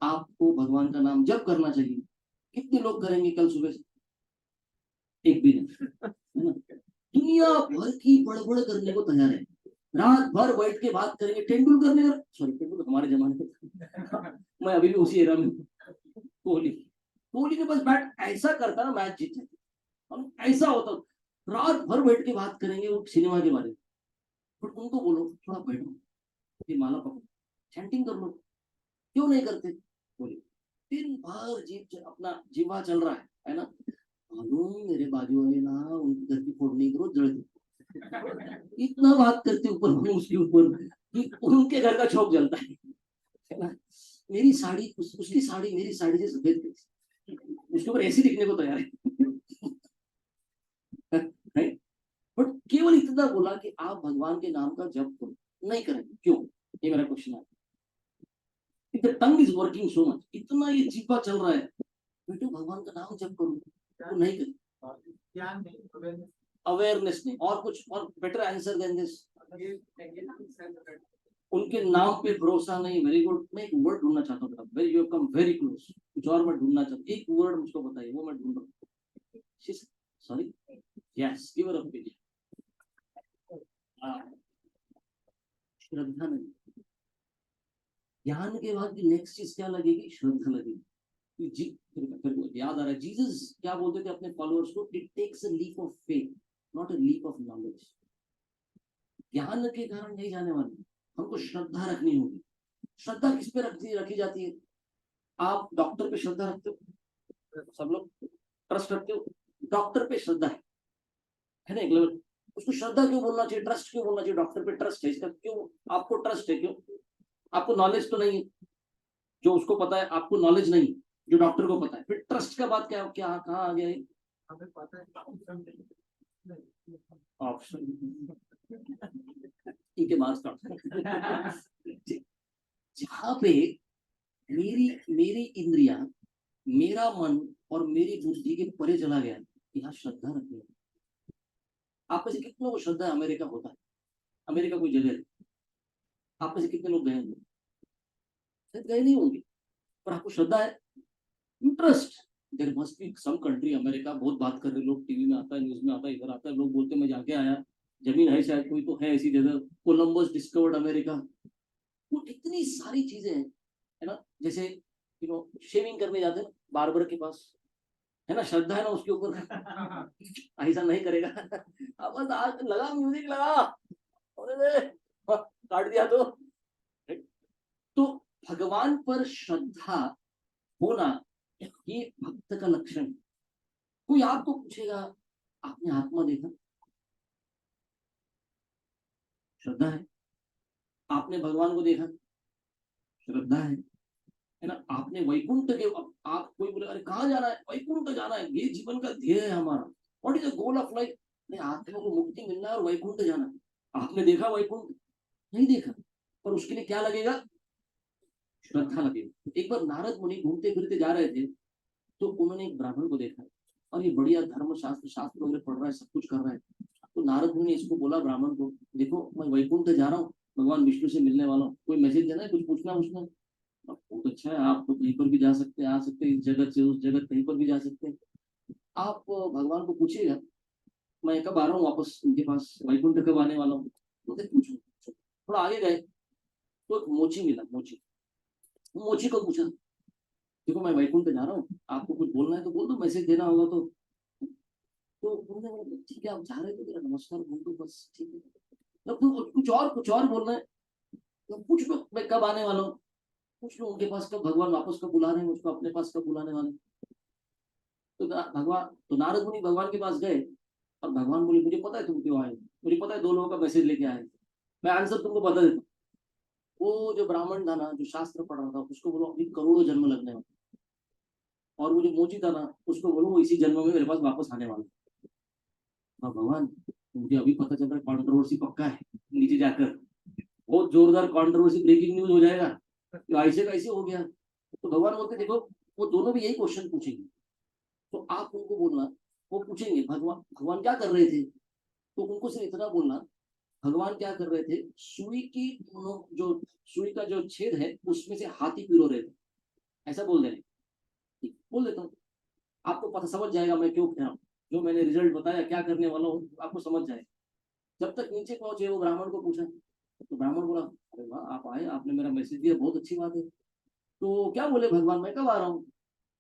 आपको भगवान का नाम जप करना चाहिए, कितने लोग करेंगे कल सुबह से, एक भी नहीं, है ना। दुनिया भर की बड़बड़ करने को तैयार है, रात भर बैठ के बात करेंगे, तेंदुलकर ने, सॉरी तेंदुलकर हमारे जमाने में मैं अभी भी उसी एरा में, कोहली, कोहली ने बस बैट ऐसा करता ना मैच जीत जाती, हम ऐसा होता, रात भर बैठ के बात करेंगे वो सिनेमा के बारे में। बट उनको बोलो थोड़ा बैठो, ये माला पकड़ो, चैंटिंग कर लो, क्यों नहीं करते? बोले दिन भर अपना जीवा चल रहा है ना। मालूम मेरे बाजू वाले ना उनकी घर की फोड़ने की रोज जड़ दी। इतना बात करते ऊपर उसके ऊपर कि उनके घर का शौक जलता है ना। मेरी साड़ी उसकी साड़ी मेरी साड़ी से सफेद थी, उसके ऊपर ऐसी दिखने को तैयार है। बट केवल इतना बोला कि आप भगवान के नाम का जप करो, नहीं करेंगे क्यों? ये मेरा क्वेश्चन है। The tongue is working so much, इतना ये जीवा चल रहा है, बेटो भगवान का नाम जप करो, तो नहीं करें। अवेयरनेस नहीं, और कुछ और बेटर आंसर देन दिस। उनके नाम पे भरोसा नहीं। Very good. मैं एक वर्ड ढूंढना चाहता हूँ, very you have come very close. कुछ और मैं ढूंढना चाहता हूँ, एक वर्ड मुझको बताइए, वो मैं ढूंढ रहा हूँ। Sorry, yes, give a page. श्रद्धा नहीं। ज्ञान के बाद की नेक्स्ट चीज क्या लगेगी? श्रद्धा लगेगी। जी फिर याद आ रहा है जीसस क्या बोलते थे अपने फॉलोअर्स को? It takes a leap of faith, not a leap of knowledge. ज्ञान के कारण नहीं जाने वाले, हमको श्रद्धा रखनी होगी। श्रद्धा किस पे रखी जाती है? आप डॉक्टर पे श्रद्धा रखते हो, सब लोग ट्रस्ट रखते हो, डॉक्टर पे श्रद्धा है ना एक लेवल। उसको श्रद्धा क्यों बोलना चाहिए, ट्रस्ट क्यों बोलना चाहिए? डॉक्टर पे ट्रस्ट है, इसका क्यों आपको ट्रस्ट है? क्यों? आपको नॉलेज तो नहीं है, जो उसको पता है, आपको नॉलेज नहीं जो डॉक्टर को पता है, फिर ट्रस्ट का बात क्या क्या कहाँ आ गया? हमें पता है ऑप्शन इनके मार्क्स काट। जहाँ पे मेरी मेरी इंद्रिया, मेरा मन और मेरी बुद्धि के परे चला गया, यहाँ श्रद्धा रखनी है। आप में से कितनों को श्रद्धा अमेरिका होता है? अमेरिका कोई जगह है, आप में से कितने लोग गए होंगे? शायद गए नहीं होंगे, पर आपको श्रद्धा है, interest. There must be some country, America बहुत बात कर रहे लोग, टीवी में आता है, न्यूज में आता है, इधर आता है, लोग बोलते हैं मैं जाके आया, जमीन है शायद, कोई तो है ऐसी जगह, कोलंबस डिस्कवर्ड अमेरिका। वो इतनी सारी चीजें हैं, है ना। जैसे शेविंग करने जाते हैं बार्बर के पास, है ना, श्रद्धा है ना उसके ऊपर। ऐसा नहीं करेगा। अब बस आज लगा म्यूजिक लगा, काट दिया तो भगवान पर श्रद्धा होना ये भक्त का लक्षण। कोई आपको पूछेगा आपने आत्मा देखा? श्रद्धा है। आपने भगवान को देखा? श्रद्धा है ना। आपने वैकुंठ के, आप कोई बोले अरे कहाँ जाना है? वैकुंठ जाना है, ये जीवन का ध्येय है हमारा, what is the goal of life? आत्मा को मुक्ति मिलना है और वैकुंठ जाना है। आपने देखा वैकुंठ? नहीं देखा, पर उसके लिए क्या लगेगा? श्रद्धा लगेगी। एक बार नारद मुनि घूमते फिरते जा रहे थे, तो उन्होंने एक ब्राह्मण को देखा, और ये बढ़िया धर्म शास्त्र शास्त्र वगैरह पढ़ रहा है, सब कुछ कर रहा है। तो नारद मुनि ने इसको बोला ब्राह्मण को, देखो मैं वैकुंठ जा रहा हूँ, भगवान विष्णु से मिलने वाला हूँ, कोई मैसेज देना है, कुछ पूछना उसने? बहुत अच्छा है, आप तो कहीं पर भी जा सकते हैं, आ सकते हैं, इस जगत से उस जगत कहीं पर भी जा सकते हैं। आप भगवान को पूछिएगा मैं कब आ रहा हूँ वापस उनके पास, वैकुंठ कब आने वाला हूँ। तो पूछो। थोड़ा आगे गए तो एक मोची मिला, मोची। मोची को पूछा, देखो मैं वैकुंठ जा रहा हूँ, आपको कुछ बोलना है तो बोल दो, मैसेज देना होगा तो उन्होंने बोला ठीक है, आप जा रहे हो तो मेरा नमस्कार बोल दो बस, ठीक है। तब तो कुछ और बोलना है तो पूछ लो मैं कब आने वाला हूँ, पूछ लो उनके पास कब भगवान वापस कब बुला रहे हैं मुझको, अपने पास कब बुलाने वाले। तो भगवान, तो नारद मुनि भगवान के पास गए, और भगवान बोले मुझे पता है तुम क्यों आए, मुझे पता है दो लोगों का मैसेज लेके आए, मैं आंसर तुमको बता देता हूँ। वो जो ब्राह्मण था ना, जो शास्त्र पढ़ रहा था, उसको बोलो अभी करोड़ों जन्म लगने वाले, और वो जो मोची था ना, उसको बोलो वो इसी जन्म में मेरे पास वापस आने वाला। हाँ भगवान, मुझे अभी पता चल रहा है कंट्रोवर्सी पक्का है, नीचे जाकर बहुत जोरदार कंट्रोवर्सी ब्रेकिंग न्यूज हो जाएगा, तो ऐसे कैसे हो गया? तो भगवान बोलते देखो, वो दोनों भी यही क्वेश्चन पूछेंगे, तो आप उनको बोलना, वो पूछेंगे भगवान भगवान क्या कर रहे थे, तो उनको सिर्फ इतना बोलना, भगवान क्या कर रहे थे, सुई की जो सुई का जो छेद है उसमें से हाथी पिरो रहे थे, ऐसा बोल देने। बोल देता हूँ, आपको पता समझ जाएगा मैं क्यों कह रहा हूँ, जो मैंने रिजल्ट बताया क्या करने वाला हूँ आपको समझ जाएगा। जब तक नीचे पहुंचे वो ब्राह्मण को पूछा, तो ब्राह्मण बोला अरे वाह आप आए, आपने मेरा मैसेज दिया, बहुत अच्छी बात है। तो क्या बोले भगवान, मैं कब आ रहा हूँ?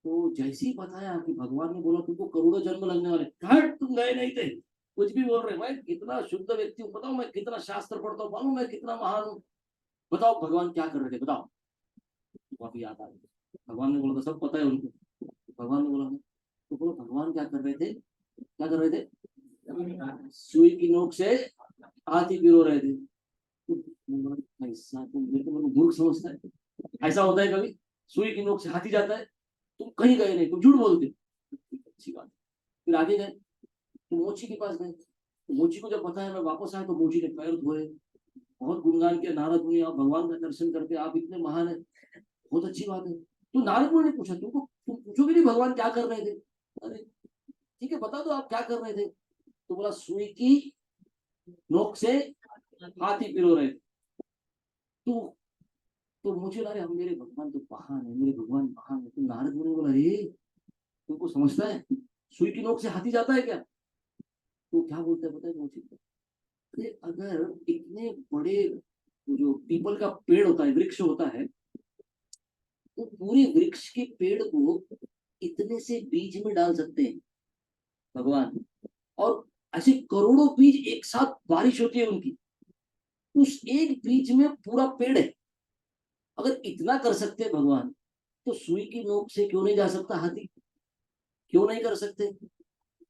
तो जैसे ही बताया कि भगवान ने बोला तुमको करोड़ों जन्म लगने वाले, हट तुम गए नहीं थे, कुछ भी बोल रहे, मैं कितना शुद्ध व्यक्ति हूँ, बताओ मैं कितना शास्त्र पढ़ता हूँ, मालूम मैं कितना महान हूँ, बताओ भगवान क्या कर रहे थे, बताओ। वापस याद आ गया, भगवान ने बोला था सब पता है उनको। भगवान ने बोला तो बोलो भगवान क्या कर रहे थे, क्या कर रहे थे, सुई की नोक से हाथी पिरो रहे थे। ऐसा तुम मेरे को मूर्ख समझता है, ऐसा होता है कभी, सुई की नोक से हाथी जाता है, तुम कहीं गए नहीं, तुम झूठ बोलते, अच्छी बात। फिर आगे गए, तो मोची के पास गए, तो मोची को जब पता है मैं वापस आया, तो मोची ने पैर धोए, बहुत गुणगान किया, नारद मुनि आप भगवान का दर्शन करते, आप इतने महान है, बहुत अच्छी बात है। तो नारद मुनि ने पूछा तुमको, तुम पूछोगे नहीं भगवान क्या कर रहे थे, अरे ठीक है बता दो आप क्या कर रहे थे, तो बोला सुई की नोक से हाथी पिरो रहे थे। तो मुझे लगा हम मेरे भगवान तो महान है, मेरे भगवान महान है। तो नारद मुनि बोला अरे तुमको समझता है सुई की नोक से हाथी जाता है क्या, तो क्या बोलता है पता है मुझे, अरे अगर इतने बड़े जो पीपल का पेड़ होता है, वृक्ष होता है, तो पूरे वृक्ष के पेड़ को इतने से बीज में डाल सकते हैं भगवान, और ऐसे करोड़ों बीज एक साथ बारिश होती है उनकी, उस एक बीज में पूरा पेड़ है। अगर इतना कर सकते हैं भगवान, तो सुई की नोक से क्यों नहीं जा सकता हाथी, क्यों नहीं कर सकते।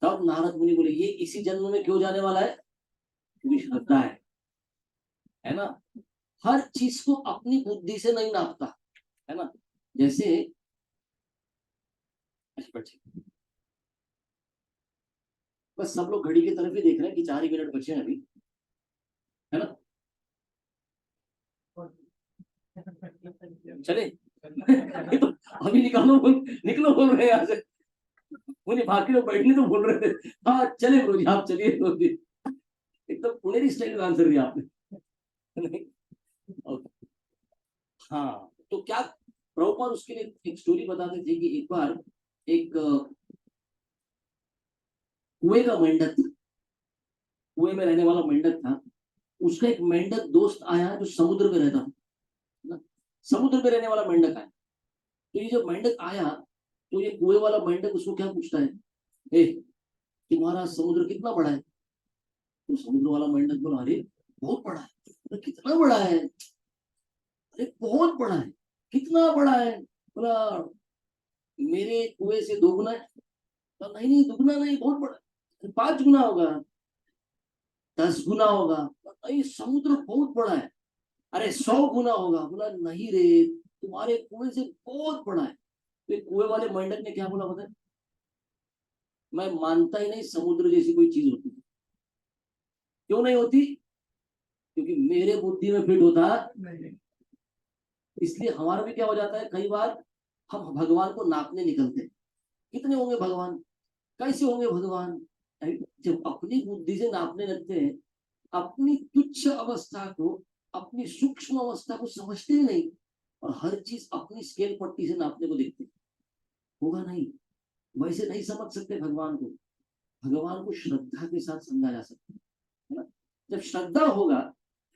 तब नारद मुनि बोले ये इसी जन्म में क्यों जाने वाला है, क्योंकि श्रद्धा है ना। हर चीज को अपनी बुद्धि से नहीं नापता, है ना। जैसे बस सब लोग घड़ी की तरफ ही देख रहे हैं कि 4 ही मिनट बचे हैं अभी, है ना, चले। तो अभी निकालो बोल, निकलो बोल रहे हैं यहाँ से, मुझे बाकी लोग बैठने तो बोल रहे थे, हाँ चले गुरु जी आप चलिए गुरु जी, एकदम पुणेरी स्टाइल में आंसर दिया आपने। हाँ तो क्या प्रभुपाद उसके लिए एक स्टोरी बताते थे कि एक बार एक कुएं का मेंढक था, कुएं में रहने वाला मेंढक था, उसका एक मेंढक दोस्त आया जो समुद्र में रहता था, समुद्र में रहने वाला मेंढक आया। तो ये जब मेंढक आया, तो ये कुएं वाला मेंढक उसको क्या पूछता है, ए तुम्हारा समुद्र कितना बड़ा है, तो समुद्र वाला मेंढक बोला अरे बहुत बड़ा है, तो कितना बड़ा है, अरे बहुत बड़ा है, कितना बड़ा है, बोला मेरे कुएं से 2 गुना है, तो नहीं नहीं दुगना नहीं बहुत बड़ा, 5 गुना होगा, 10 गुना होगा, नहीं समुद्र बहुत बड़ा है, अरे 100 गुना होगा, बोला नहीं रे तुम्हारे कुएं से बहुत बड़ा है। तो कुएं वाले मेंढक ने क्या बोला पता है, मैं मानता ही नहीं समुद्र जैसी कोई चीज होती, क्यों नहीं होती, क्योंकि मेरे बुद्धि में फिट होता नहीं। इसलिए हमारा भी क्या हो जाता है कई बार, हम भगवान को नापने निकलते हैं, कितने होंगे भगवान, कैसे होंगे भगवान, जब अपनी बुद्धि से नापने लगते हैं, अपनी तुच्छ अवस्था को, अपनी सूक्ष्म अवस्था को समझते ही नहीं, और हर चीज अपनी स्केल पट्टी से नापने को देखते हैं, होगा नहीं, वैसे नहीं समझ सकते भगवान को। भगवान को श्रद्धा के साथ समझा जा सकता है ना, जब श्रद्धा होगा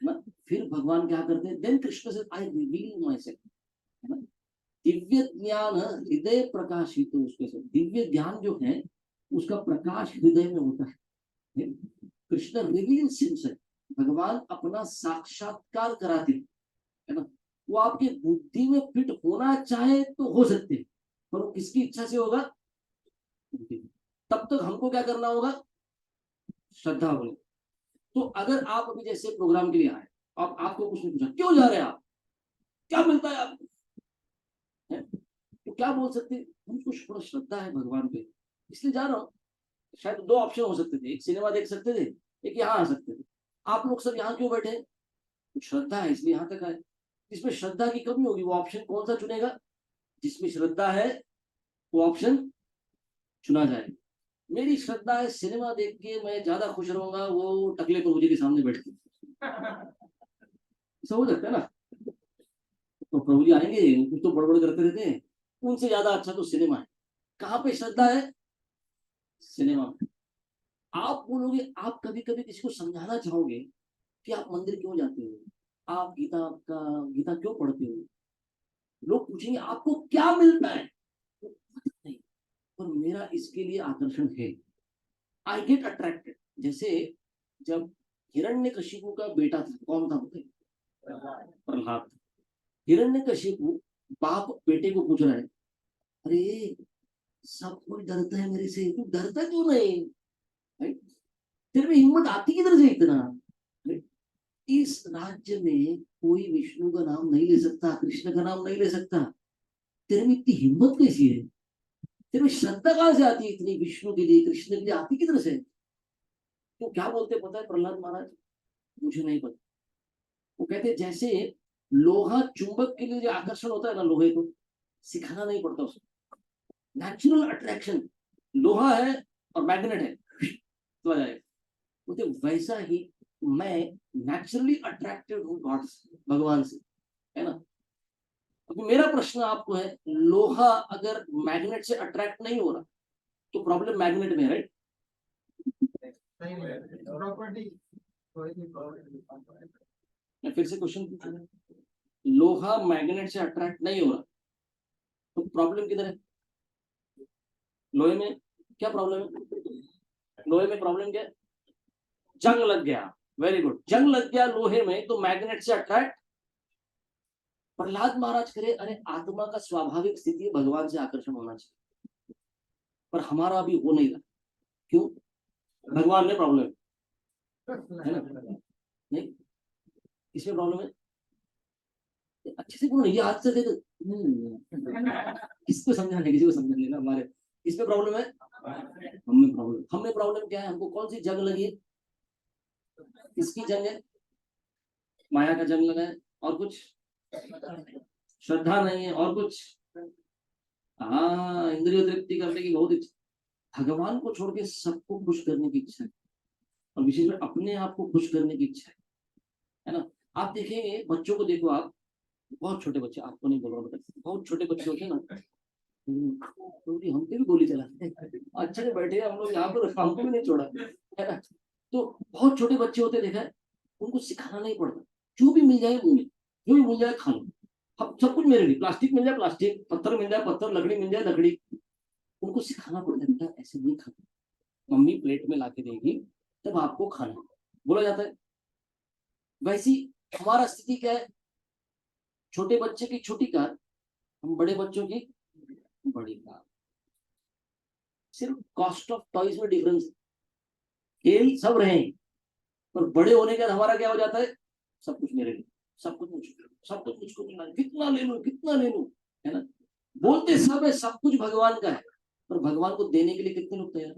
ना, फिर भगवान क्या करते हैं, देन कृष्ण से आई रिवील माई सेल्फ, है ना। दिव्य ज्ञान हृदय प्रकाशित, उसके से दिव्य ज्ञान जो है उसका प्रकाश हृदय में होता है, कृष्ण रिवील्स हिमसेल्फ, भगवान अपना साक्षात्कार कराते हैं, है ना। वो आपके बुद्धि में फिट होना चाहे तो हो सकते हैं, पर वो किसकी इच्छा से होगा, तब तक हमको क्या करना होगा, श्रद्धा होनी। तो अगर आप अभी जैसे प्रोग्राम के लिए आए, आप आपको कुछ नहीं पूछा क्यों जा रहे हैं आप, क्या मिलता है आपको, है? तो क्या बोल सकते हैं, हमको थोड़ा श्रद्धा है भगवान पे इसलिए जा रहा हूँ। शायद 2 ऑप्शन हो सकते थे, एक सिनेमा देख सकते थे, एक यहाँ आ सकते थे। आप लोग सब यहाँ क्यों बैठे, श्रद्धा है इसलिए यहाँ तक आए। जिसमें श्रद्धा की कमी होगी वो ऑप्शन कौन सा चुनेगा, जिसमें श्रद्धा है वो ऑप्शन चुना जाएगा। मेरी श्रद्धा है सिनेमा देख के मैं ज्यादा खुश रहूंगा वो टकले प्रभु जी के सामने बैठ के, ऐसा हो सकता है ना। तो प्रभु जी आएंगे कुछ तो बड़बड़ करते रहते हैं, उनसे ज्यादा अच्छा तो सिनेमा है। कहाँ पे श्रद्धा है, सिनेमा में। आप बोलोगे, आप कभी कभी किसी को समझाना चाहोगे कि आप मंदिर क्यों जाते हो, आप गीता क्यों पढ़ते हो, लोग पूछेंगे आपको क्या मिलता है, तो पता नहीं, पर मेरा इसके लिए आकर्षण है, आई गेट अट्रैक्टेड, जैसे जब हिरण्यकशिपु का बेटा था, कौन था बताइए? प्रहलाद। हिरण्यकशिपु बाप बेटे को पूछ रहा है, अरे सब कोई डरता है मेरे से, तू डरता क्यों नहीं? राइट? तेरे में हिम्मत आती किधर से इतना? राइट? इस राज्य में कोई विष्णु का नाम नहीं ले सकता, कृष्ण का नाम नहीं ले सकता। तेरे में इतनी हिम्मत कैसी है? तेरे में श्रद्धा कहां से आती है इतनी, विष्णु के लिए कृष्ण के लिए आती किधर से? तो क्या बोलते पता है प्रहलाद महाराज? मुझे नहीं पता। वो कहते जैसे लोहा चुंबक के लिए जो आकर्षण होता है ना, लोहे को सिखाना नहीं पड़ता उसको, नेचुरल अट्रैक्शन। लोहा है और मैग्नेट है, तो आ जाएगा। बोलते वैसा ही मैं नेचुरली अट्रैक्टेड हूँ गॉड से, भगवान से, है ना। अभी मेरा प्रश्न आपको है, लोहा अगर मैग्नेट से अट्रैक्ट नहीं हो रहा तो प्रॉब्लम मैग्नेट में है, राइट? मैं फिर से क्वेश्चन पूछूंगा, लोहा मैग्नेट से अट्रैक्ट नहीं हो रहा तो प्रॉब्लम किधर है? लोहे में क्या प्रॉब्लम है? लोहे में प्रॉब्लम क्या है? जंग लग गया। वेरी गुड, जंग लग गया लोहे में तो मैग्नेट से अट्रैक्ट। प्रहलाद महाराज करे, अरे आत्मा का स्वाभाविक स्थिति भगवान से आकर्षण होना चाहिए, पर हमारा अभी हो नहीं रहा। क्यों? भगवान में प्रॉब्लम है ना? नहीं, इसमें प्रॉब्लम है। अच्छे से बोलो, ये हाथ से दे दो। किसको समझाने, किसी को समझाने ना हमारे। इसमें प्रॉब्लम है, हमें प्रॉब्लम क्या है? हमको कौन सी जंग लगी है? किसकी जंग है? माया का जंग लगा है। और कुछ? श्रद्धा नहीं है। और कुछ? हाँ, इंद्रिय तृप्ति करने की बहुत इच्छा। भगवान को छोड़ के सबको खुश करने की इच्छा है, और विशेष में अपने आप को खुश करने की इच्छा है ना। आप देखेंगे बच्चों को, देखो आप, बहुत छोटे बच्चे, आपको नहीं बोल रहा बेटा, बहुत छोटे बच्चे होते हैं ना, तो हम पे भी गोली चलाते हैं। अच्छे से बैठे हम लोग यहाँ पर, हमको भी नहीं छोड़ा, है ना। तो बहुत छोटे बच्चे होते देखा है, उनको सिखाना नहीं पड़ता, जो भी मिल जाए मुंह में, जो भी मिल जाए खा लो। अब सब कुछ मेरे लिए, प्लास्टिक मिल जाए प्लास्टिक, पत्थर मिल जाए पत्थर, लकड़ी मिल जाए लकड़ी। उनको सिखाना पड़ता है, बेटा ऐसे नहीं खाना, मम्मी प्लेट में लाके देगी तब आपको खाना, बोला जाता है। वैसी हमारा स्थिति क्या है? छोटे बच्चे की छोटी कार, हम बड़े बच्चों की बड़ी कार। सिर्फ कॉस्ट ऑफ टॉयज में डिफरेंस। खेल सब रहे, पर बड़े होने के बाद हमारा क्या हो जाता है? सब कुछ मेरे लिए, सब कुछ मुझको, सब कुछ मुझको मिलना है, कितना ले लूं कितना ले लूं, है ना। बोलते सब है, सब कुछ भगवान का है, पर भगवान को देने के लिए कितने लोग तैयार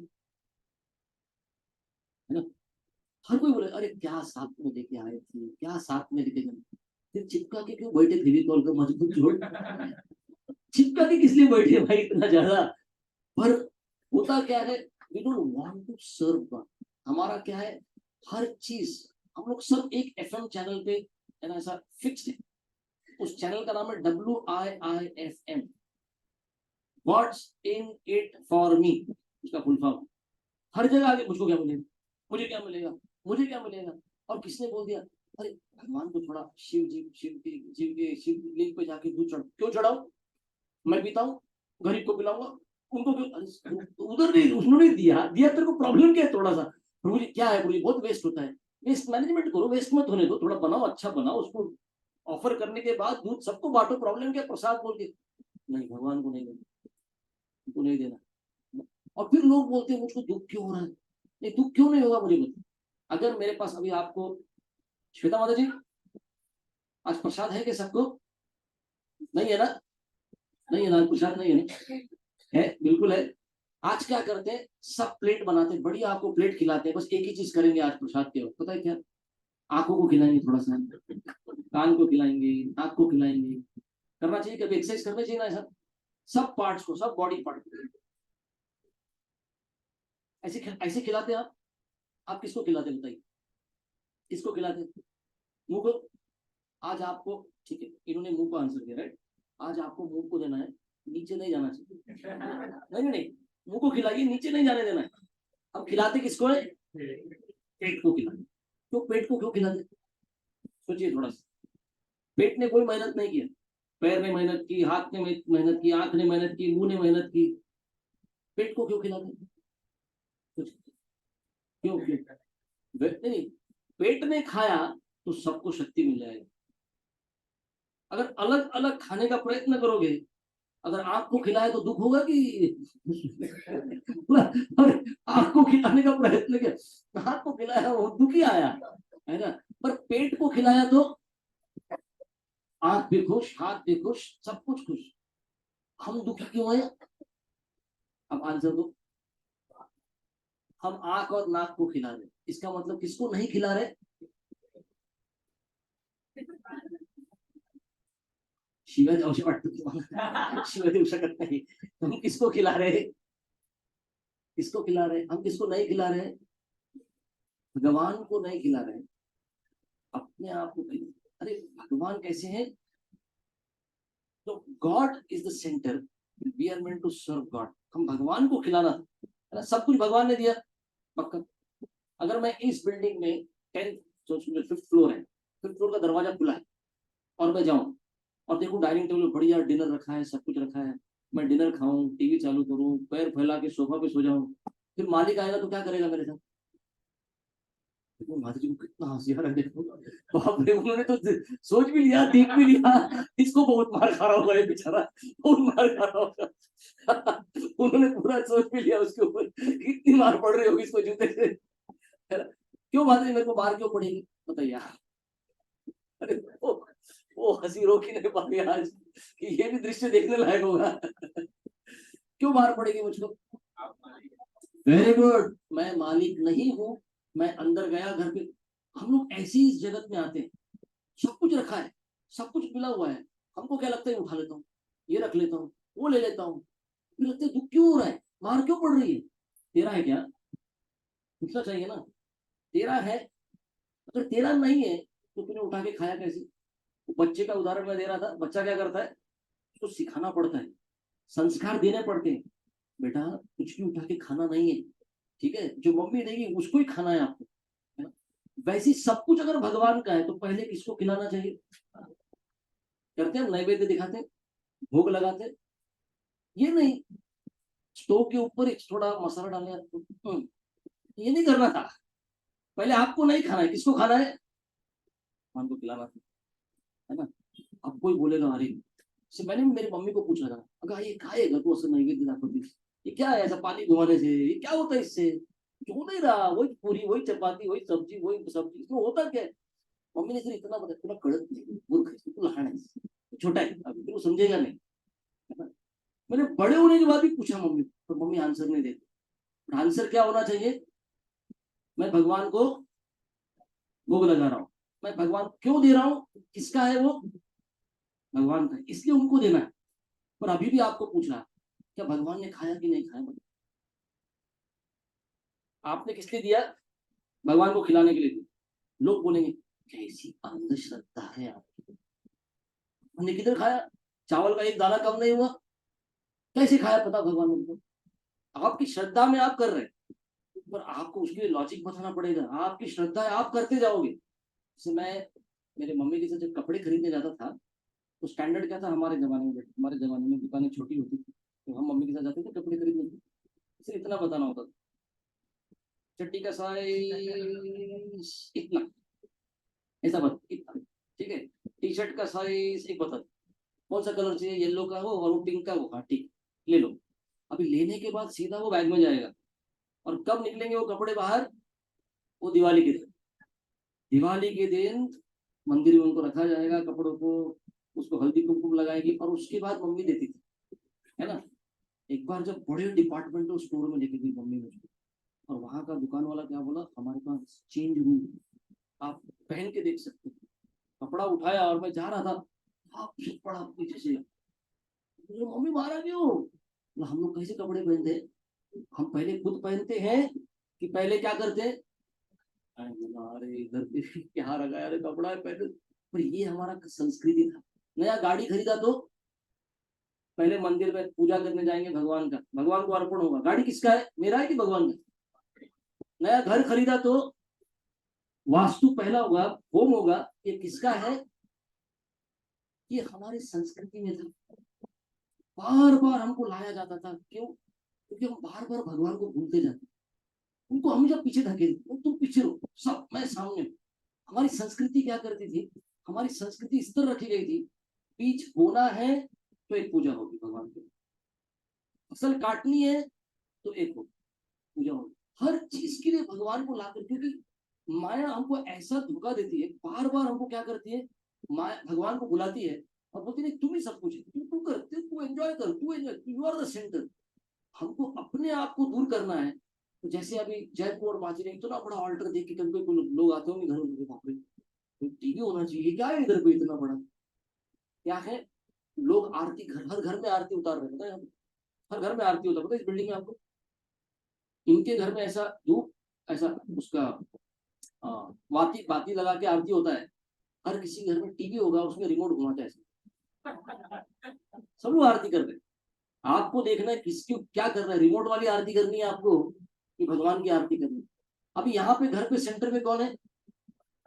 है ना। हर कोई बोले, अरे क्या साथ में लेके आए थे, क्या साथ में लेके गए, फिर चिपका के क्यों बैठे फेविकॉल को मजबूत जोड़, चिपका के किस लिए बैठे भाई इतना ज्यादा। पर होता क्या है, we don't want to serve God. हमारा क्या है, हर चीज, हम लोग सब एक एफएम चैनल पे, है ना, ऐसा फिक्स्ड है। उस चैनल का नाम है WIIFM, what's in it for me, उसका फुल फॉर्म। हर जगह आगे मुझको क्या मिलेगा, मुझे क्या मिलेगा, मुझे क्या मिलेगा। और किसने बोल दिया, अरे भगवान को थोड़ा शिव लिंग पे जाके दूध चढ़, क्यों चढ़ाओ, मैं पीता हूँ, गरीब को पिलाऊंगा, उनको क्यों? उधर नहीं, उन्होंने दिया दिया, तेरे को प्रॉब्लम क्या है थोड़ा सा? प्रभु जी क्या है, प्रभु जी बहुत वेस्ट होता है। वेस्ट मैनेजमेंट करो, वेस्ट मत होने दो, थोड़ा बनाओ, अच्छा बनाओ, उसको ऑफर करने के बाद दूध सबको बांटो, प्रॉब्लम क्या? प्रसाद बोल के नहीं, भगवान को नहीं देना, उनको नहीं देना। और फिर लोग बोलते हैं मुझको दुख क्यों हो रहा है। नहीं, दुख क्यों नहीं होगा मुझे बताओ। अगर मेरे पास अभी आपको, श्वेता माता जी, आज प्रसाद है कि सबको? नहीं है ना? नहीं है ना, प्रसाद नहीं है ना? है, बिल्कुल है। आज क्या करते हैं, सब प्लेट बनाते हैं, बढ़िया आपको प्लेट खिलाते हैं, बस एक ही चीज करेंगे आज प्रसाद के वक्त, पता है क्या? आंखों को खिलाएंगे थोड़ा सा, कान को खिलाएंगे, नाक को खिलाएंगे। करना चाहिए, कभी एक्सरसाइज करना चाहिए ना ऐसा, सब पार्ट्स को, सब बॉडी पार्ट ऐसे ऐसे खिलाते हैं आप किसको खिलाते हैं बताइए? किसको खिलाते हैं? मुंह को। आज आपको, ठीक है, इन्होंने मुंह को आंसर दिया, राइट। आज आपको मुंह को देना है, नीचे नहीं जाना चाहिए। नहीं नहीं, मुंह को खिलाइए, नीचे नहीं जाने देना है। अब खिलाते किसको है? पेट को खिलाते। तो पेट को क्यों खिलाते? सोचिए थोड़ा सा। पेट ने कोई मेहनत नहीं किया, पैर ने मेहनत की, हाथ ने मेहनत की, आंख ने मेहनत की, मुंह ने मेहनत की, पेट को क्यों खिलाते? कुछ क्यों क्यों नहीं, पेट ने खाया तो सबको शक्ति मिल जाएगी। अगर अलग अलग खाने का प्रयत्न करोगे, अगर आंख को खिलाए तो दुख होगा कि अरे आंख को खिलाने का प्रयत्न किया, हाथ को खिलाया वो दुख ही आया, है ना। पर पेट को खिलाया तो आंख भी खुश, हाथ भी खुश, सब कुछ खुश। हम दुखी क्यों है? अब आंसर दो। हम आंख और नाक को खिला रहे, इसका मतलब किसको नहीं खिला रहे? शिव्या जाऊशी वाटतं तुम्हाला? शिव्या देऊ शकत नाही। हम किसको खिला रहे? किसको खिला रहे? हम किसको नहीं खिला रहे? भगवान को नहीं खिला रहे, अपने आप को खिला। अरे भगवान कैसे हैं? तो God is the centre, we are meant to serve God. हम भगवान को खिलाना है ना, सब कुछ भगवान ने दिया पक्का। अगर मैं इस बिल्डिंग में 10th, सोच 5th फ्लोर है, 5th फ्लोर का दरवाजा खुला है और मैं जाऊं और देखूं डाइनिंग टेबल पर बढ़िया डिनर रखा है, सब कुछ रखा है, मैं डिनर खाऊं, टीवी चालू करूं, पैर फैला के सोफा पे सो जाऊं, फिर मालिक आएगा तो क्या करेगा मेरे साथ? देखो माता जी को कितना हंसी आ रहा है, देखो बाप रे, उन्होंने तो सोच भी लिया, देख भी लिया, इसको बहुत मार खा रहा होगा ये बेचारा, बहुत मार खा रहा होगा। उन्होंने पूरा सोच भी लिया उसके ऊपर कितनी मार पड़ रही होगी इसको जूते से, है ना? क्यों माता जी मेरे को मार क्यों पड़ेगी बताइए? अरे वो हंसी रोक ही नहीं पा रही आज कि ये भी दृश्य देखने लायक होगा। क्यों मार पड़ेगी मुझको? वेरी गुड, मैं मालिक नहीं हूं, मैं अंदर गया घर पे। हम लोग ऐसी इस जगत में आते हैं, सब कुछ रखा है, सब कुछ मिला हुआ है, हमको क्या लगता है उठा लेता हूँ, ये रख लेता हूँ, वो ले लेता हूँ, फिर लगता है दुख क्यों हो रहा है, मार क्यों पड़ रही है? तेरा है क्या? पूछना चाहिए ना। तेरा है, अगर तेरा नहीं है तो तूने उठा के खाया कैसे? वो बच्चे का उदाहरण मैं दे रहा था, बच्चा क्या करता है, उसको सिखाना पड़ता है, संस्कार देने पड़ते हैं। बेटा कुछ भी उठा के खाना नहीं है, ठीक है, जो मम्मी देगी उसको ही खाना है आपको, है ना? वैसे ही सब कुछ अगर भगवान का है तो पहले किसको खिलाना चाहिए? करते हैं नैवेद्य दिखाते, भोग लगाते, ये नहीं स्टोव के ऊपर ही थोड़ा मसाला डालने, ये नहीं करना था। पहले आपको नहीं खाना है, किसको खाना है? भगवान को खिलाना है ना। अब कोई बोलेगा अरे, से मैंने मेरी मम्मी को पूछा था, अगर ये खाएगा तो असं नैवेद्य दाखवते, ये क्या है ऐसा पानी घुमाने से, ये क्या होता है इससे? क्यों नहीं रहा, वही पूरी वही चपाती वही सब्जी वही सब्जी, इसमें होता क्या है? मम्मी ने सिर्फ इतना बताया, तुला कळत नाही, मूर्ख है तू, लहान है, छोटा है अभी तो समझेगा नहीं, है ना। मैंने बड़े होने के बाद भी पूछा मम्मी, तो मम्मी आंसर नहीं देती। आंसर क्या होना चाहिए? मैं भगवान को भोग लगा रहा हूँ, मैं भगवान क्यों दे रहा हूँ, किसका है वो? भगवान का, इसलिए उनको देना है। पर अभी भी आपको पूछ रहा, क्या भगवान ने खाया कि नहीं खाया? आपने किस लिए दिया? भगवान को खिलाने के लिए दिया। लोग बोलेंगे कैसी अंधश्रद्धा है आपकी, हमने किधर खाया, चावल का एक दाना कम नहीं हुआ, कैसे खाया पता भगवान ने? आपकी श्रद्धा में आप कर रहे हैं, पर आपको उसके लिए लॉजिक बताना पड़ेगा, आपकी श्रद्धा है आप करते जाओगे। जैसे मैं मेरे मम्मी के साथ जब कपड़े खरीदने जाता था, तो स्टैंडर्ड क्या था हमारे जमाने में, हमारे जमाने में दुकानें छोटी होती थी, तो हम मम्मी के साथ जाते थे कपड़े खरीदने, सिर्फ इतना बताना होता था, चड्डी का साइज इतना, ऐसा बता इतना, ठीक है, टी शर्ट का साइज एक बता, कौन सा कलर चाहिए, येलो का हो और वो पिंक का हो, हाँ ठीक, ले लो। अभी लेने के बाद सीधा वो बैग में जाएगा, और कब निकलेंगे वो कपड़े बाहर? वो दिवाली के दिन, दिवाली के दिन मंदिर में उनको रखा जाएगा कपड़ों को, उसको हल्दी कुमकुम लगाएगी, और उसके बाद मम्मी देती थी, है ना। एक बार जब बड़े डिपार्टमेंटल स्टोर में लेके गई मम्मी मुझे, और वहां का दुकान वाला क्या बोला, हमारे पास चेंज रूम, आप पहन के देख सकते हैं। कपड़ा उठाया और मैं जा रहा था, आप पड़ा पीछे से, मुझे मम्मी मारा क्यों? बोला, हम लोग कैसे कपड़े पहनते हैं, हम पहले खुद पहनते हैं कि पहले क्या करते हैं? अरे इधर पे क्या रखा है, अरे कपड़ा है पहले, पर ये हमारा संस्कृति था। नया गाड़ी खरीदा तो पहले मंदिर में पूजा करने जाएंगे, भगवान का, भगवान को अर्पण होगा, गाड़ी किसका है, मेरा है कि भगवान का? नया घर खरीदा तो वास्तु पहला होगा, होम होगा, ये किसका है? ये हमारी संस्कृति में था, बार बार हमको लाया जाता था, क्यों? क्योंकि हम बार बार भगवान को भूलते जाते, उनको हमेशा पीछे धकेल, तुम पीछे रहो, सब मैं सामने हूँ। हमारी संस्कृति क्या करती थी, हमारी संस्कृति इस तरह रखी गई थी, बीज बोना है तो एक पूजा होगी भगवान की, फसल काटनी है तो एक होगी पूजा होगी, हर चीज के लिए भगवान को लाकर, क्योंकि माया हमको ऐसा धोखा देती है, बार बार हमको क्या करती है, माया भगवान को बुलाती है और बोलती नहीं तुम ही सब कुछ है, तू कर, तू एंजॉय कर, तू enjoy, you are the centre. हमको अपने आप को दूर करना है। तो जैसे अभी जयपुर और माची ने इतना बड़ा ऑल्टर देख के कभी कोई लोग आते होंगे घरों में, बाप रे टीवी होना चाहिए, क्या है इधर को इतना बड़ा, क्या है, लोग आरती घर, हर घर में आरती उतार रहे हैं, पता है, हर घर में आरती होता है, पता है इस बिल्डिंग में आपको, इनके घर में ऐसा धूप, ऐसा उसका बाती बाती लगा के आरती होता है, हर किसी घर में टीवी होगा, उसमें रिमोट घुमाता है, सब लोग आरती करते हैं। आपको देखना है किसकी क्या कर रहा है, रिमोट वाली आरती करनी है आपको कि भगवान की आरती करनी है। अभी यहाँ पे घर पे सेंटर में कौन है,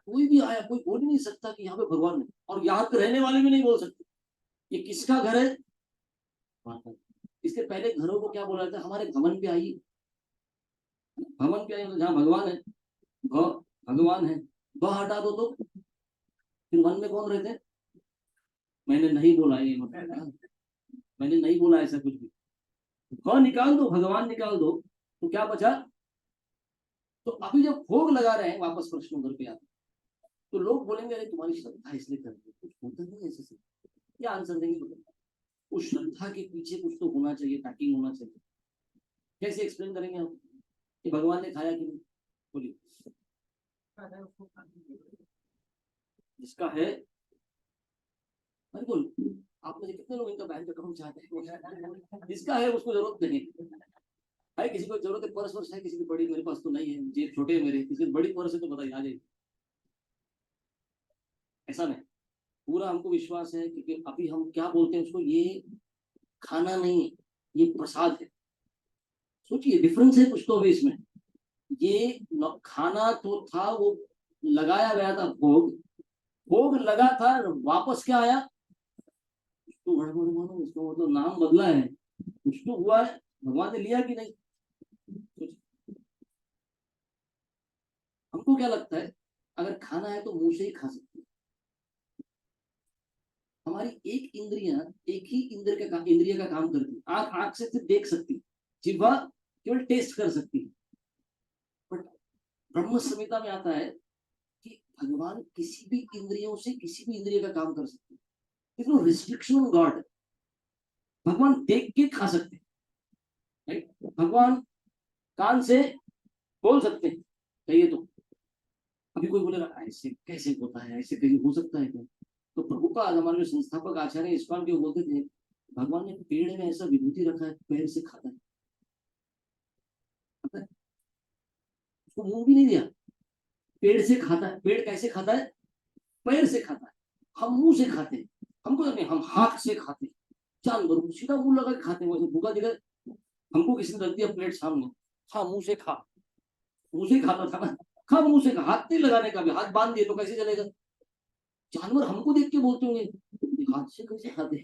कोई भी आया, कोई बोल ही नहीं सकता कि यहाँ पे भगवान है, और यहाँ पे रहने वाले भी नहीं बोल सकते ये किसका घर है। इसके पहले घरों को क्या बोला जाता है, हमारे भवन पे आइए, भवन पे आइए, जहाँ भगवान है, भगवान है, ब हटा दो तो फिर मन में कौन रहते हैं, मैंने नहीं बोला ये मतलब, मैंने नहीं बोला ऐसा कुछ भी, भ निकाल दो, भगवान निकाल दो, तो क्या बचा। तो अभी जब भोग लगा रहे हैं, वापस प्रश्न उधर पे आते, तो लोग बोलेंगे अरे तुम्हारी श्रद्धा इसलिए कर रही है, कुछ होता नहीं ऐसे से, क्या आंसर देंगे, उस श्रद्धा के पीछे कुछ तो होना चाहिए, पैकिंग होना चाहिए, कैसे एक्सप्लेन करेंगे हम कि भगवान ने खाया कि नहीं, बोलिए, जिसका है, अरे बोल, आप मुझे कितने लोग इनका बैंक अकाउंट चाहते हैं, जिसका है उसको जरूरत नहीं है, किसी को जरूरत है, पर्स वर्स है किसी की बड़ी, मेरे पास तो नहीं है, जेब छोटे है मेरे, किसी बड़ी पर्स है तो बताइए आ जाइए, ऐसा नहीं, पूरा हमको विश्वास है, क्योंकि अभी हम क्या बोलते हैं उसको, ये खाना नहीं है, ये प्रसाद है, सोचिए डिफरेंस है कुछ तो अभी इसमें, ये खाना तो था, वो लगाया गया था भोग, भोग लगा था, वापस क्या आया, तो गड़बड़ मानो, इसका मतलब नाम बदला है, कुछ तो हुआ है, भगवान ने लिया कि नहीं। हमको क्या लगता है, अगर खाना है तो मुंह से ही खा सकते हैं, हमारी एक इंद्रियां, एक ही इंद्रिय का काम करती है, आंख आंख से सिर्फ देख सकती, जिह्वा केवल टेस्ट कर सकती, बट ब्रह्म संहिता में आता है कि भगवान किसी भी इंद्रियों से किसी भी इंद्रिय का काम कर सकते हैं, नो रिस्ट्रिक्शन ऑन गॉड, भगवान देख के खा सकते हैं, राइट, भगवान कान से बोल सकते हैं, कहिए तो, अभी कोई बोलेगा ऐसे कैसे होता है, ऐसे कहीं हो सकता है क्या, तो प्रभुपाद हमारे जो संस्थापक आचार्य इस्कॉन के बोलते थे, भगवान ने पेड़ में ऐसा विभूति रखा है, पैर से खाता है, पता है, उसको मुंह भी नहीं दिया, पेड़ से खाता है, पेड़ कैसे खाता है, पैर से खाता है, हम मुंह से खाते हैं, हमको नहीं, हम हाथ से खाते हैं, जानवर सीधा मुंह लगा के खाते हैं, वैसे भूखा दिखा, हमको किसी ने रख दिया प्लेट सामने, खा मुंह से खा, मुंह से खाता था ना, खा मुंह से खा, हाथ नहीं लगाने का भी, हाथ बांध दिए तो कैसे चलेगा, जानवर हमको देख के बोलते होंगे हाथ से कैसे खाते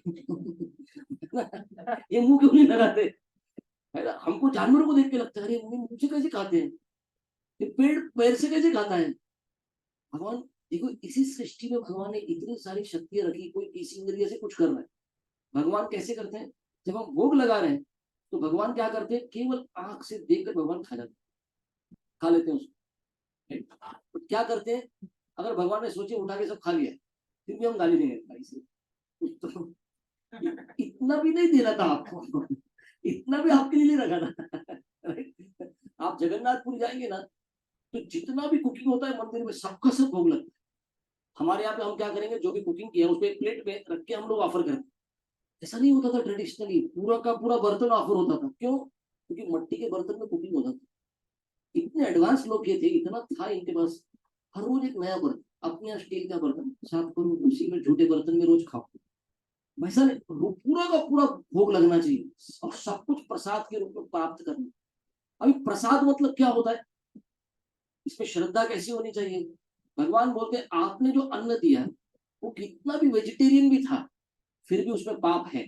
ये मुंह क्यों नहीं लगाते, है ना, हमको जानवरों को देख के लगता है अरे मुंह से कैसे खाते हैं, ये पेड़ पैर से कैसे खाता है, भगवान देखो इसी सृष्टि में भगवान ने इतनी सारी शक्तियां रखी, कोई किसी इंद्रिय से कुछ कर रहा है, भगवान कैसे करते हैं, जब हम भोग लगा रहे हैं तो भगवान क्या करते हैं, केवल आंख से देखकर भगवान खा जाते, खा लेते हैं उसको, तो क्या करते हैं, अगर भगवान ने सोचे उठा के सब खा लिया, फिर भी हम गाली देंगे भाई से, तो इतना भी नहीं देना था आपको, इतना भी आपके लिए नहीं रखा था, आप जगन्नाथपुर जाएंगे ना, तो जितना भी कुकिंग होता है मंदिर में सबका सब भोग लगता है, हमारे यहाँ पे हम क्या करेंगे, जो भी कुकिंग किया उसको एक प्लेट में रख के हम लोग ऑफर करते, ऐसा नहीं होता था, ट्रेडिशनली पूरा का पूरा बर्तन ऑफर होता था, क्यों, क्योंकि मिट्टी के बर्तन में कुकिंग होता था, इतने एडवांस लोग ये थे, इतना था इनके पास, हर रोज एक नया बर्तन, अपने यहाँ स्टील का बर्तन साफ करो, उसी में झूठे बर्तन में रोज खाओ, वैसा नहीं, पूरा का पूरा भोग लगना चाहिए, और सब कुछ प्रसाद के रूप में प्राप्त करना। अभी प्रसाद मतलब क्या होता है, इसमें श्रद्धा कैसी होनी चाहिए, भगवान बोलते हैं आपने जो अन्न दिया वो कितना भी वेजिटेरियन भी था, फिर भी उसमें पाप है,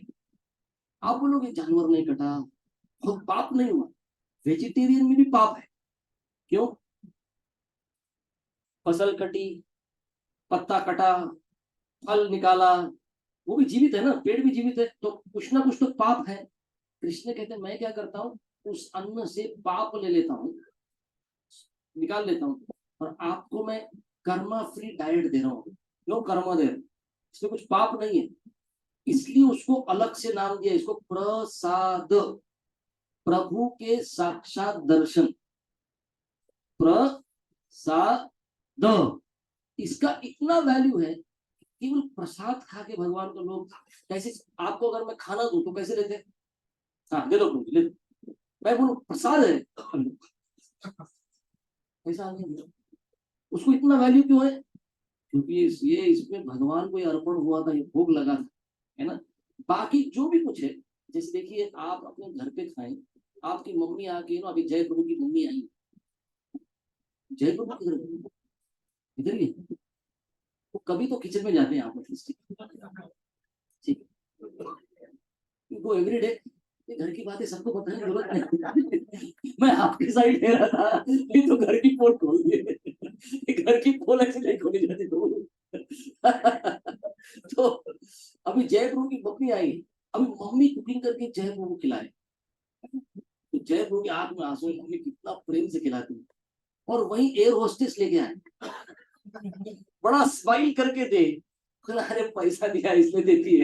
आप बोलोगे जानवर नहीं कटा, तो पाप नहीं हुआ, वेजिटेरियन में भी पाप है, क्यों? फसल कटी, पत्ता कटा, फल निकाला, वो भी जीवित है ना, पेड़ भी जीवित है, तो कुछ ना कुछ तो पाप है। कृष्ण कहते हैं मैं क्या करता हूँ, उस अन्न से पाप ले लेता हूँ, निकाल लेता हूँ, और आपको मैं कर्मा फ्री डाइट दे रहा हूँ। क्यों कर्मा दे रहा हूं? इसमें कुछ पाप नहीं है, इसलिए उसको अलग से नाम दिया, इसको प्रसाद, प्रभु के साक्षात दर्शन, प्रसाद। इसका इतना वैल्यू है, केवल प्रसाद खा के भगवान को लोग कैसे, आपको अगर मैं खाना दूं तो कैसे लेते हैं? हाँ दे दो प्रभु, ले दो। मैं बोलूं प्रसाद है, ऐसा नहीं है। उसको इतना वैल्यू क्यों है? क्योंकि ये इसमें भगवान को ये अर्पण हुआ था, ये भोग लगा था, है ना। बाकी जो भी कुछ है, जैसे देखिए आप अपने घर पे खाएं, आपकी मम्मी आके ना, अभी जय प्रभु की मम्मी आई, जय प्रभु किधर, इधर ही है। वो कभी तो किचन में जाते हैं आप ठीक है, वो एवरीडे, ये घर की बातें सबको बताने की जरूरत नहीं। मैं आपके साइड ले रहा था, ये तो घर की पोल खोल दिए, घर की पोल ऐसे नहीं खोली जाती तो। तो अभी जय प्रभु की मम्मी आई, अभी मम्मी कुकिंग करके जय प्रभु को खिलाए, तो जय प्रभु की आंख में आंसू, मम्मी कितना प्रेम से खिलाती है। और वही एयर होस्टेस लेके आए, बड़ा स्माइल करके दे, अरे पैसा दिया इसलिए देती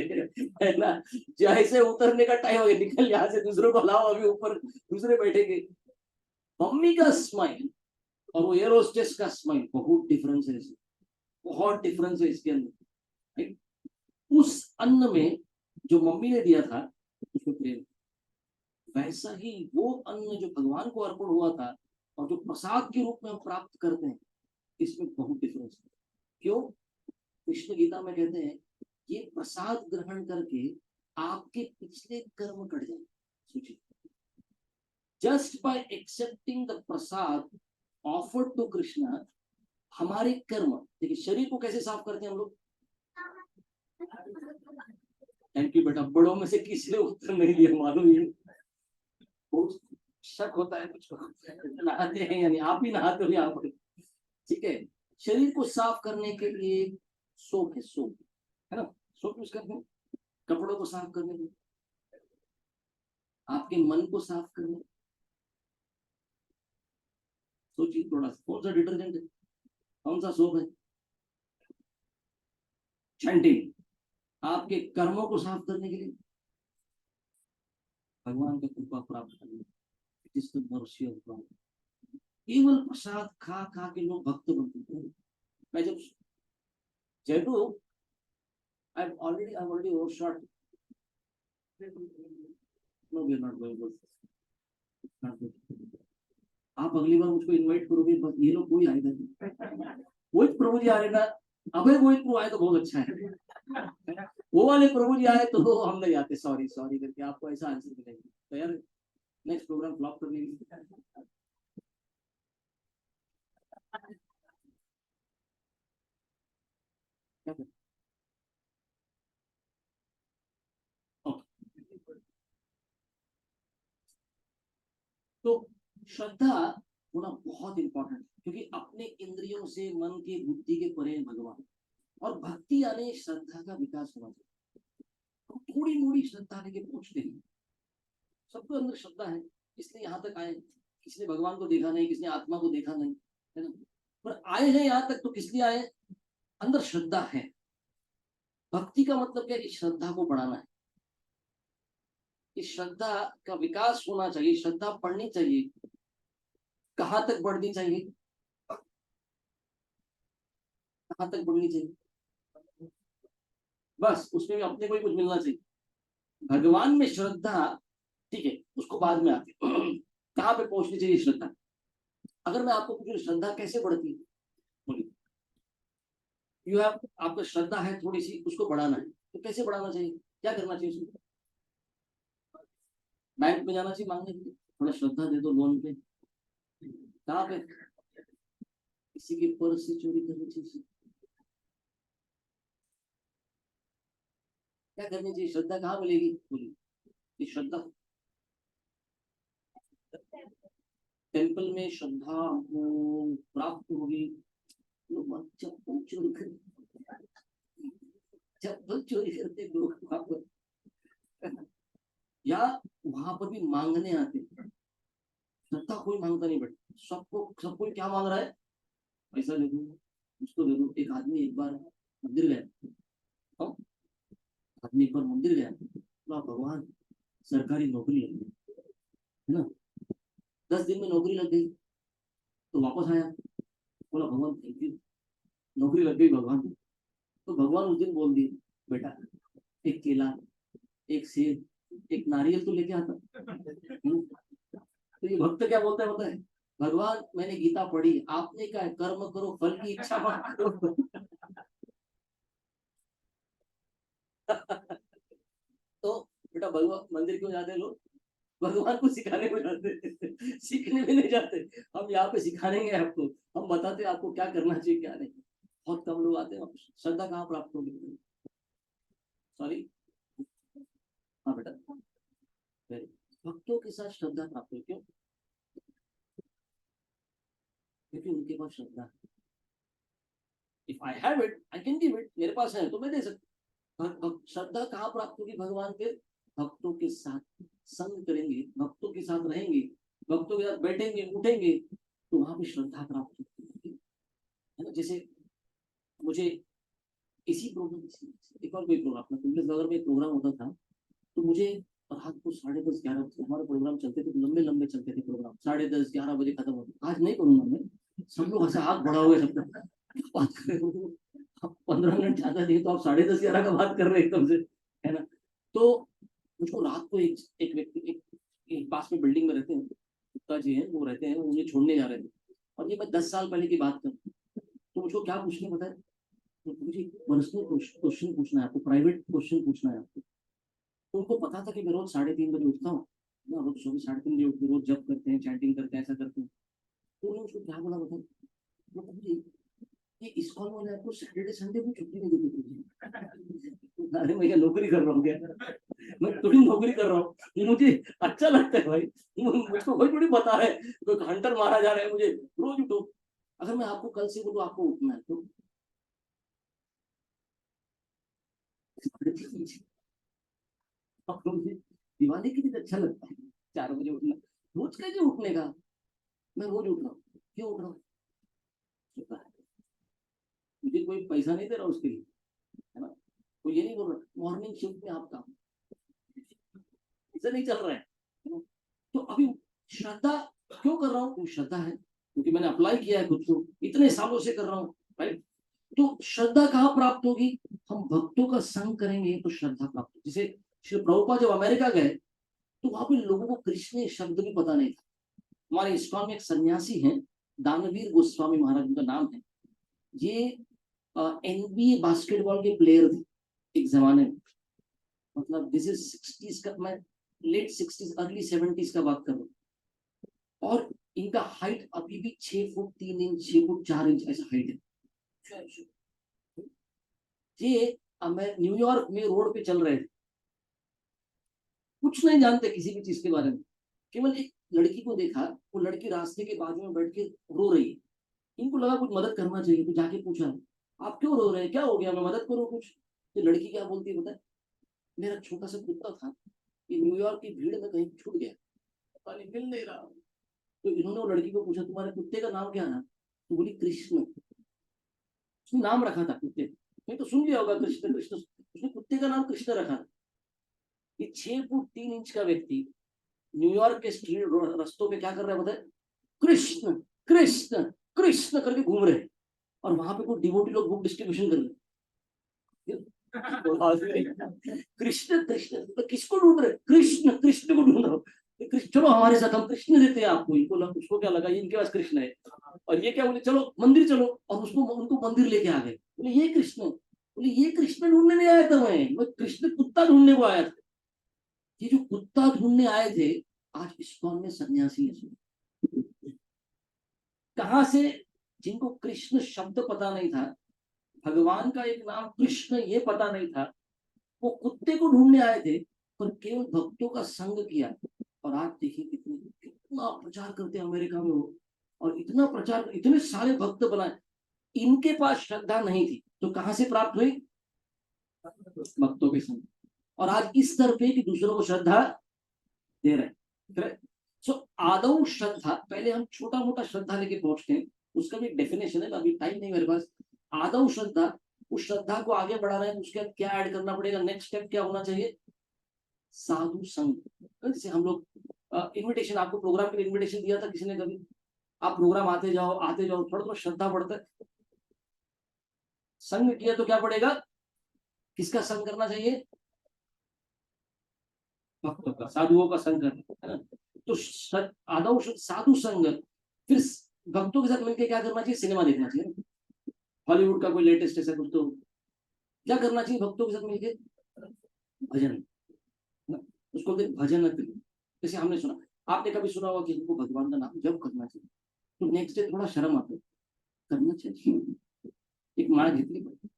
है ना। जैसे उतरने का टाइम हो गया, निकल यहाँ से, दूसरों को लाओ, अभी ऊपर दूसरे बैठेंगे। मम्मी का स्माइल और वो एयर होस्टेस का स्माइल, बहुत डिफरेंस है इसमें, बहुत डिफरेंस है इसके अंदर। उस अन्न में जो मम्मी ने दिया था उसमें प्रेम, वैसा ही वो अन्न जो भगवान को अर्पण हुआ था और जो प्रसाद के रूप में हम प्राप्त करते हैं, इसमें बहुत डिफरेंस है। क्यों? कृष्ण गीता में कहते हैं ये प्रसाद ग्रहण करके आपके पिछले कर्म कट जाए। सोचिए, just by accepting the prasad offered to Krishna, हमारे कर्म, देखिए शरीर को कैसे साफ करते हैं हम लोग। थैंक यू बेटा, बड़ों में से किसी ने उत्तर नहीं दिया, मालूम ये बहुत शक होता है कुछ, नहाते हैं यानी आप ही नहाते हो यहाँ पर, ठीक है। शरीर को साफ करने के लिए सोप है, सोप, है ना, सोप यूज करते हैं। कपड़ों को साफ करने के लिए, आपके मन को साफ करने, सोचिए थोड़ा सा, कौन सा डिटर्जेंट है, कौन सा सोप है, शैंटिंग। आपके कर्मों को साफ करने के लिए, भगवान का कृपा प्राप्त करने, जिस मनुष्य केवल प्रसाद खा खा के लोग भक्त बनते हैं। मैं जब Jaipur, I've already overshot. No, we are not going good. Not good. आप अगली बार मुझको इनवाइट करोगे, बस ये लोग कोई आएगा नहीं, वो प्रभु जी आ रहे ना, अभय वो प्रभु आए तो बहुत अच्छा है, वो वाले प्रभु जी आए तो हम नहीं आते, सॉरी सॉरी करके आपको ऐसा आंसर मिलेगा, तो यार नेक्स्ट प्रोग्राम फ्लॉप कर देंगे। तो श्रद्धा होना बहुत इंपॉर्टेंट है, क्योंकि अपने इंद्रियों से, मन के, बुद्धि के परे भगवान, और भक्ति यानी श्रद्धा का विकास होना चाहिए। तो थोड़ी मोड़ी श्रद्धा लेके पहुंचते हैं, सबके अंदर श्रद्धा है, इसलिए यहाँ तक आए। किसी ने भगवान को देखा नहीं, किसी ने आत्मा को देखा नहीं, है ना, पर आए हैं यहाँ तक तो किस लिए आए? अंदर श्रद्धा है। भक्ति का मतलब क्या है? इस श्रद्धा को बढ़ाना है, इस श्रद्धा का विकास होना चाहिए, श्रद्धा बढ़नी चाहिए। कहाँ तक बढ़नी चाहिए? कहाँ तक बढ़नी चाहिए? बस उसमें भी अपने को ही कुछ मिलना चाहिए। भगवान में श्रद्धा, ठीक है, उसको बाद में आते कहाँ पे पहुंचनी चाहिए श्रद्धा। अगर मैं आपको पूछूं श्रद्धा कैसे बढ़ती है, बोलिए। यू हैव, आपका श्रद्धा है थोड़ी सी, उसको बढ़ाना है, तो कैसे बढ़ाना चाहिए, क्या करना चाहिए उसको? बैंक में जाना चाहिए मांगने के लिए, थोड़ा श्रद्धा दे दो लोन पे, कहाँ पे? किसी के पर्स से चोरी करनी चाहिए, क्या करनी चाहिए, श्रद्धा कहाँ मिलेगी, बोलिए। ये श्रद्धा टेम्पल में श्रद्धा प्राप्त होगी, लोग चप्पल चोरी करते, चप्पल चोरी करते लोग वहां पर, या वहां पर भी मांगने आते। श्रद्धा कोई मांगता नहीं, बट सबको क्या मांग रहा है, पैसा दे दो, उसको दे दो। एक आदमी एक बार मंदिर गया, हाँ? आदमी एक बार मंदिर गया, बोला भगवान सरकारी नौकरी लग गई, है ना, 10 दिन में नौकरी लग गई। तो वापस आया, बोला भगवान थैंक यू, नौकरी लग गई भगवान। तो भगवान उस दिन बोल दिए, बेटा एक केला, एक सेब, एक नारियल तो लेके आता। तो ये भक्त क्या बोलता है पता है, भगवान मैंने गीता पढ़ी, आपने क्या है, कर्म करो फल की इच्छा मत करो। तो बेटा भगवान मंदिर क्यों जाते हैं लोग, भगवान को सिखाने को जाते हैं, सीखने में नहीं जाते। हम यहाँ पे सिखाएंगे आपको, हम बताते हैं आपको क्या करना चाहिए क्या नहीं। बहुत कम लोग आते हैं। श्रद्धा कहाँ प्राप्त होगी, सॉरी, हाँ बेटा, भक्तों के साथ श्रद्धा प्राप्त हो, क्यों, क्योंकि उनके पास श्रद्धा है। If I have it I can give it, मेरे पास है तो मैं दे सकता हूँ। श्रद्धा कहाँ प्राप्त होगी भगवान के, भक्तों के साथ संग करेंगे, भक्तों के साथ रहेंगे, भक्तों के साथ बैठेंगे उठेंगे, तो वहां पे श्रद्धा प्राप्त होती है ना। जैसे मुझे इसी प्रोग्राम, एक और कोई प्रोग्राम, नगर में एक प्रोग्राम होता था, तो मुझे रात को 10:30-11 बजे हमारे प्रोग्राम चलते थे, लंबे लंबे चलते थे प्रोग्राम, 10:30-11 बजे खत्म होते। आज नहीं करूंगा मैं, सब लोग ऐसे हाथ बढ़ा हुए सब बात कर रहे हो, 15 मिनट ज्यादा नहीं तो आप 10:30-11 का बात कर रहे हैं एकदम से, है ना। तो मुझको रात को एक व्यक्ति एक पास में बिल्डिंग में रहते हैं, गुप्ता जी हैं, वो रहते हैं, वो मुझे छोड़ने जा रहे थे, और ये मैं 10 साल पहले की बात कर, तो मुझको क्या पूछने पता है, तो मुझे पर्सनल क्वेश्चन पूछना है आपको, प्राइवेट क्वेश्चन पूछना है आपको। तो उनको पता था कि मैं रोज 3:30 बजे उठता हूँ ना, रोज सुबह 3:30 बजे उठ के रोज जब करते हैं, चैटिंग करते हैं, ऐसा करते हैं। तो उन्होंने उसको क्या बोला बता, मतलब मुझे ये इस्कॉन वाले आपको सैटरडे संडे को छुट्टी नहीं देते। अरे मैं क्या नौकरी कर रहा हूँ क्या, मैं थोड़ी नौकरी कर रहा हूँ, मुझे अच्छा लगता है भाई, मुझको कोई थोड़ी बता है कोई हंटर मारा जा रहा है मुझे रोज उठो। अगर मैं आपको कल से बोलूँ आपको उठना है तो आपको मुझे दिवाली के दिन अच्छा लगता है 4 बजे उठना, रोज कैसे उठने का, मैं रोज उठ रहा हूँ, क्यों उठ रहा हूँ, मुझे कोई पैसा नहीं दे रहा उसके लिए, है ना। तो ये नहीं बोल रहा मॉर्निंग शिफ्ट में आपका ऐसा नहीं चल रहा है ना? तो अभी श्रद्धा क्यों कर रहा हूँ, क्योंकि श्रद्धा है, क्योंकि मैंने अप्लाई किया है खुद को, इतने सालों से कर रहा हूँ, राइट। तो श्रद्धा कहाँ प्राप्त होगी, हम भक्तों का संग करेंगे तो श्रद्धा प्राप्त होगी। जैसे श्री प्रभुपाद जब अमेरिका गए, तो वहां पे लोगों को कृष्ण शब्द भी पता नहीं था। हमारे इस्कॉन में एक सन्यासी हैं, दानवीर गोस्वामी महाराज उनका नाम है। ये एनबीए बास्केटबॉल के प्लेयर थे एक जमाने में, मतलब दिस इज 60s का, मैं लेट 60s अर्ली 70s का बात कर रहा हूँ। और इनका हाइट अभी भी 6 फुट 3 इंच 6 फुट 4 इंच ऐसा हाइट है। ये मैं न्यूयॉर्क में रोड पे चल रहे थे, कुछ नहीं जानते किसी भी चीज के बारे में, केवल एक लड़की को देखा, वो लड़की रास्ते के बाजू में बैठ के रो रही है। इनको लगा कुछ मदद करना चाहिए, तो जाके पूछा आप क्यों रो रहे हैं, क्या हो गया, मैं मदद करूँ कुछ। तो लड़की क्या बोलती है पता है, मेरा छोटा सा कुत्ता था, ये न्यूयॉर्क की भीड़ में कहीं छूट गया, पता नहीं मिल नहीं रहा। तो इन्होंने वो लड़की को पूछा तुम्हारे कुत्ते का नाम क्या था, तो बोली कृष्ण। उसने नाम रखा था कुत्ते, नहीं तो सुन लिया होगा कृष्ण कृष्ण, उसने कुत्ते का नाम कृष्ण रखा था। ये 6 फुट 3 इंच का व्यक्ति न्यूयॉर्क के स्ट्रीट रस्तों पे क्या कर रहा है बताए, कृष्ण कृष्ण कृष्ण करके घूम रहे हैं। और वहां पे कोई डिवोटी लोग बुक डिस्ट्रीब्यूशन कर रहे हैं। कृष्ण कृष्ण तो किसको ढूंढ रहे, कृष्ण कृष्ण को ढूंढ रहा हूँ। कृष्ण चलो हमारे साथ, हम कृष्ण देते हैं आपको। इनको उसको क्या लगा इनके पास कृष्ण है, और ये क्या बोले चलो मंदिर चलो, और उसको उनको मंदिर लेके आ गए। बोले ये कृष्ण, बोले ये कृष्ण ढूंढने नहीं आया था, मैं कृष्ण कुत्ता ढूंढने को आया था। ये जो कुत्ता ढूंढने आए थे आज इस्कॉन में सन्यासी है। कहां से, जिनको कृष्ण शब्द पता नहीं था, भगवान का एक नाम कृष्ण ये पता नहीं था, वो कुत्ते को ढूंढने आए थे, पर केवल भक्तों का संग किया, और आज देखिए कितने इतना प्रचार करते हैं अमेरिका में वो, और इतना प्रचार, इतने सारे भक्त बनाए, इनके पास श्रद्धा नहीं थी तो कहां से प्राप्त हुई? भक्तों के संग। और आज इस स्तर पे कि दूसरों को श्रद्धा दे रहे हैं। सो आदौ श्रद्धा, पहले हम छोटा मोटा श्रद्धा लेके पहुंचते हैं, उसका भी डेफिनेशन है, अभी टाइम नहीं मेरे पास। आदौ श्रद्धा, उस श्रद्धा को आगे बढ़ाना है, उसके बाद क्या ऐड करना पड़ेगा, नेक्स्ट स्टेप क्या होना चाहिए? साधु संग। जैसे हम लोग इनविटेशन, आपको प्रोग्राम के लिए इनविटेशन दिया था किसी ने कभी? आप प्रोग्राम आते जाओ आते जाओ, थोड़ा थोड़ा श्रद्धा बढ़ता है। संग किया तो क्या पड़ेगा? किसका संग करना चाहिए? भक्तों का, साधुओं का संग करना है ना। तो आदौ साधु संग, फिर भक्तों के साथ मिलकर क्या करना चाहिए? सिनेमा देखना चाहिए, हॉलीवुड का कोई लेटेस्ट ऐसा कुछ। तो क्या करना चाहिए भक्तों के साथ मिलकर? भजन, उसको भजन। जैसे हमने सुना, आपने कभी सुना होगा कि हमको भगवान का नाम जब करना चाहिए, तो नेक्स्ट डे थोड़ा शर्म आता है, करना चाहिए, एक माला घेतली पाहिजे,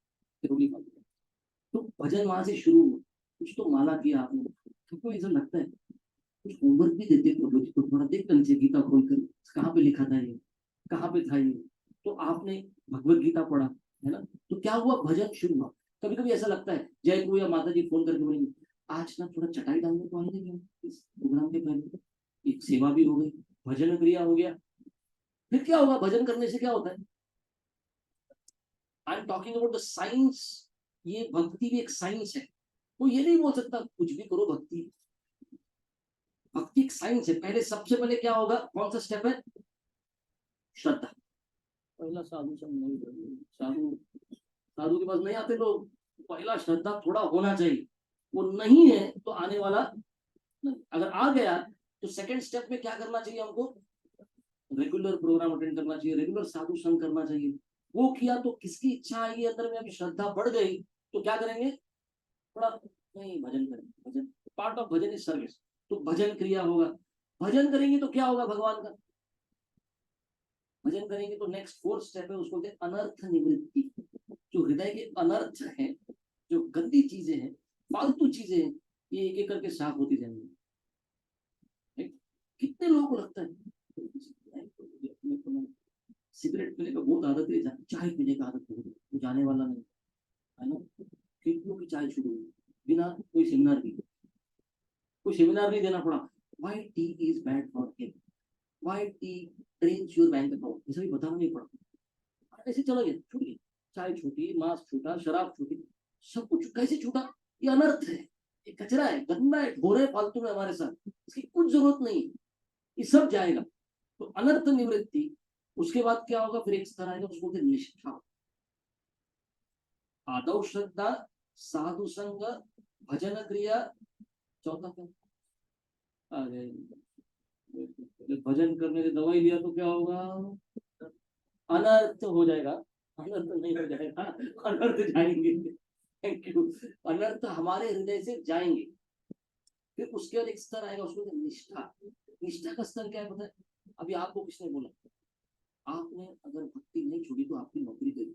तो भजन वहां से शुरू हुआ। कुछ तो माला किया आपने, सबको ऐसा लगता है कुछ होमवर्क भी देते प्रभु जी को, थोड़ा देख ढंग से गीता खोलकर, कहाँ पे लिखा था ये, कहाँ पे था ये, तो आपने भगवत गीता पढ़ा, है ना। तो क्या हुआ? भजन शुरू हुआ। कभी कभी ऐसा लगता है जय गुरु या माता जी फोन करके बोलेंगे आज ना थोड़ा चटाई डालने को आएंगे क्या इस प्रोग्राम के पहले, एक सेवा भी हो गई, भजन क्रिया हो गया। फिर क्या होगा? भजन करने से क्या होता है? I am talking about the science. ये भक्ति भी एक साइंस है। वो ये नहीं बोल सकता कुछ भी करो, भक्ति, भक्ति एक साइंस है। पहले, सबसे पहले क्या होगा? कौन सा स्टेप है? श्रद्धा। पहला साधु संग नहीं करेंगे, साधु, साधु के पास नहीं आते लोग, पहला श्रद्धा थोड़ा होना चाहिए। वो नहीं है तो आने वाला नहीं। अगर आ गया तो सेकंड स्टेप में क्या करना चाहिए हमको? रेगुलर प्रोग्राम अटेंड करना चाहिए, रेगुलर साधु संग करना चाहिए। वो किया तो किसकी इच्छा आएगी अंदर में, अभी श्रद्धा बढ़ गई तो क्या करेंगे? थोड़ा नहीं, भजन करेंगे। Bhajan part of bhajan is service, तो भजन क्रिया होगा। भजन करेंगे तो क्या होगा? भगवान का भजन करेंगे तो नेक्स्ट फोर्थ स्टेप है, उसको कहते हैं अनर्थ निवृत्ति। जो हृदय के अनर्थ है, जो गंदी चीजें हैं, फालतू चीजें हैं, ये एक एक करके साफ होती जाएंगी। कितने लोगों को लगता है सिगरेट पीने का बहुत आदत है, चाय पीने का आदत बहुत है, जाने वाला नहीं, है ना। कितनों की चाय शुरू हुई बिना कोई सेमिनार की, कोई सेमिनार नहीं देना पड़ा। Why T is bad for health, why T drains your bank account, ऐसा भी बताना नहीं पड़ा। ऐसे चला गया, छूट गया। चाय छूटी, मांस छूटा, शराब छूटी, सब कुछ कैसे छूटा? ये अनर्थ है, ये कचरा है, गंदा है, ढोरे फालतू में हमारे साथ, इसकी कुछ जरूरत नहीं, ये सब जाएगा। तो अनर्थ निवृत्ति। उसके बाद क्या होगा? फिर एक स्तर आएगा, उसको बोलते निष्ठा। आदौ श्रद्धा, साधु संग, भजन क्रिया, चौथा क्या? अरे भजन करने से दवाई लिया तो क्या होगा? अनर्थ हो जाएगा। अनर्थ नहीं हो जाएगा, अनर्थ जाएंगे। Thank you. अनर्थ हमारे हृदय से जाएंगे। फिर उसके बाद एक स्तर आएगा, उसको निष्ठा। निष्ठा का स्तर क्या है पता है? अभी आपको किसने बोला आपने अगर भक्ति नहीं छोड़ी तो आपकी नौकरी गई?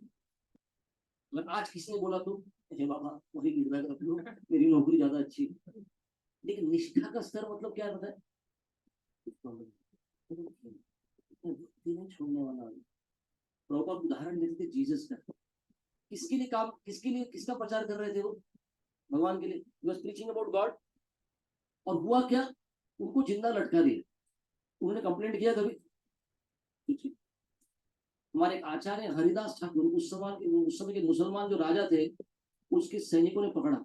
अगर आज किसने बोला तो अरे बाबा वही फीडबैक रख लो, मेरी नौकरी ज्यादा अच्छी है। लेकिन निष्ठा का स्तर मतलब क्या है पता है? भक्ति नहीं छोड़ने वाला। प्रॉपर उदाहरण देते थे जीसस का। किसके लिए काम, किसके लिए, किसका प्रचार कर रहे थे वो? भगवान के लिए। He was preaching about God. और हुआ क्या? उनको जिंदा लटका दिया। उन्होंने कंप्लेंट किया कभी? हमारे आचार्य हरिदास ठाकुर, उस समय के मुसलमान जो राजा थे, उसके सैनिकों ने पकड़ा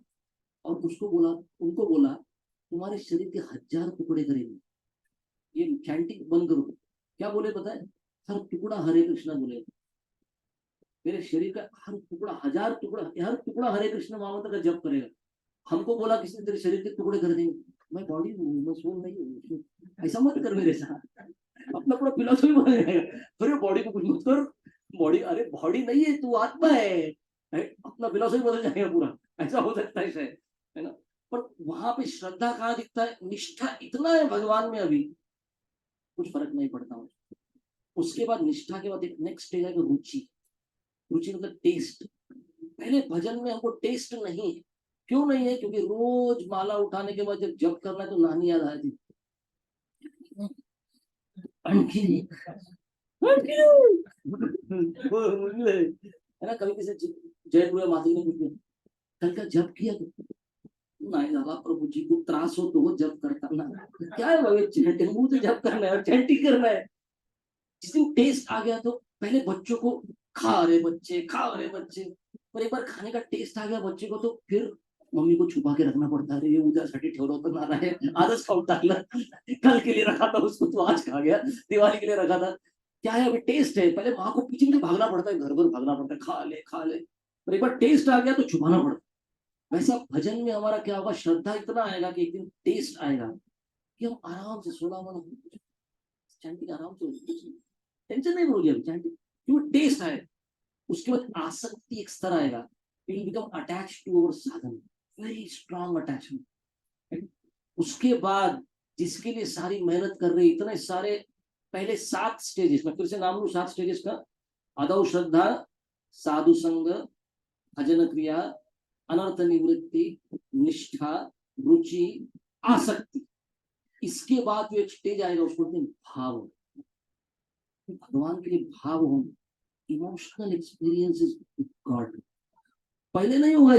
और उसको बोला, उनको बोला तुम्हारे शरीर के 1000 टुकड़े करेंगे, ये चैंटिंग बंद करो। क्या बोले पता है? हर टुकड़ा हरे कृष्णा बोले, मेरे शरीर का हर टुकड़ा, 1000 टुकड़ा, हर टुकड़ा हरे कृष्ण महामंत्र का जप करेगा। हमको बोला किसने तेरे शरीर के टुकड़े कर देंगे? मैं बॉडी हूँ, मैं सोल नहीं हूँ, ऐसा मत कर मेरे साथ। अपना पूरा फिलोसफी बन जाएगा। अरे बॉडी को कुछ मत कर, बॉडी, अरे बॉडी नहीं है तू, आत्मा है। अपना फिलोसफी बदल जाएगा पूरा, ऐसा हो सकता है शायद, है ना। पर वहां पे श्रद्धा कहाँ दिखता है? निष्ठा इतना है भगवान में, अभी कुछ फर्क नहीं पड़ता। उसके बाद निष्ठा के बाद एक नेक्स्ट स्टेज है रुचि। रुचि मतलब टेस्ट। पहले भजन में हमको टेस्ट नहीं है। क्यों नहीं है? क्योंकि रोज माला उठाने के बाद जब जप करना है तो नानी याद आती, आणखी आणखी वो मुझे है ना, कभी किसी जयपुर माता ने पूछा कल का जप किया तो नाही झाला प्रभू जी, खूप त्रास होतो हो जप करताना. क्या है बाबा, चैंटिंग मुझे जप करना है और चैंटिंग करना है. जिस दिन टेस्ट आ गया तो पहले बच्चों को खा रहे बच्चे, खा रहे बच्चे, और एक बार खाने का टेस्ट आ गया बच्चे को तो फिर मम्मी को छुपा के रखना पड़ता है. ये उद्यासाठी ठेवलं होतं ना आहे, आजच खाऊन टाकलं. कल के लिए रखा था उसको तो आज खा गया, दिवाली के लिए रखा था. क्या है, अभी टेस्ट है, पहले माँ को पीछे पीछे भागना पड़ता है, घर भर भागना पड़ता है, खा ले खा ले. पर एक बार टेस्ट आ गया तो छुपाना पड़ता है. वैसा भजन में हमारा क्या होगा, श्रद्धा इतना आएगा कि एक दिन टेस्ट आएगा कि हम आराम से 16 चैंटिंग आराम से टेंशन नहीं होगी. अभी चैंटिंग क्यों टेस्ट आए, उसके बाद आसक्ति एक स्तर आएगा, will become attach to our sadhan, very strong attachment. उसके बाद जिसके लिए सारी मेहनत कर रहे इतने सारे, पहले 7 स्टेजेस, मैं फिर से नाम लू 7 स्टेजेस का. आदौ श्रद्धा, साधु संग, भजन क्रिया, अनर्थ निवृत्ति, निष्ठा, रुचि, आसक्ति. इसके बाद जो एक स्टेज आएगा उसको बोलते हैं भाव. भगवान के लिए भाव हो, इमोशनल एक्सपीरियंसेस विद गॉड. पहले नहीं होगा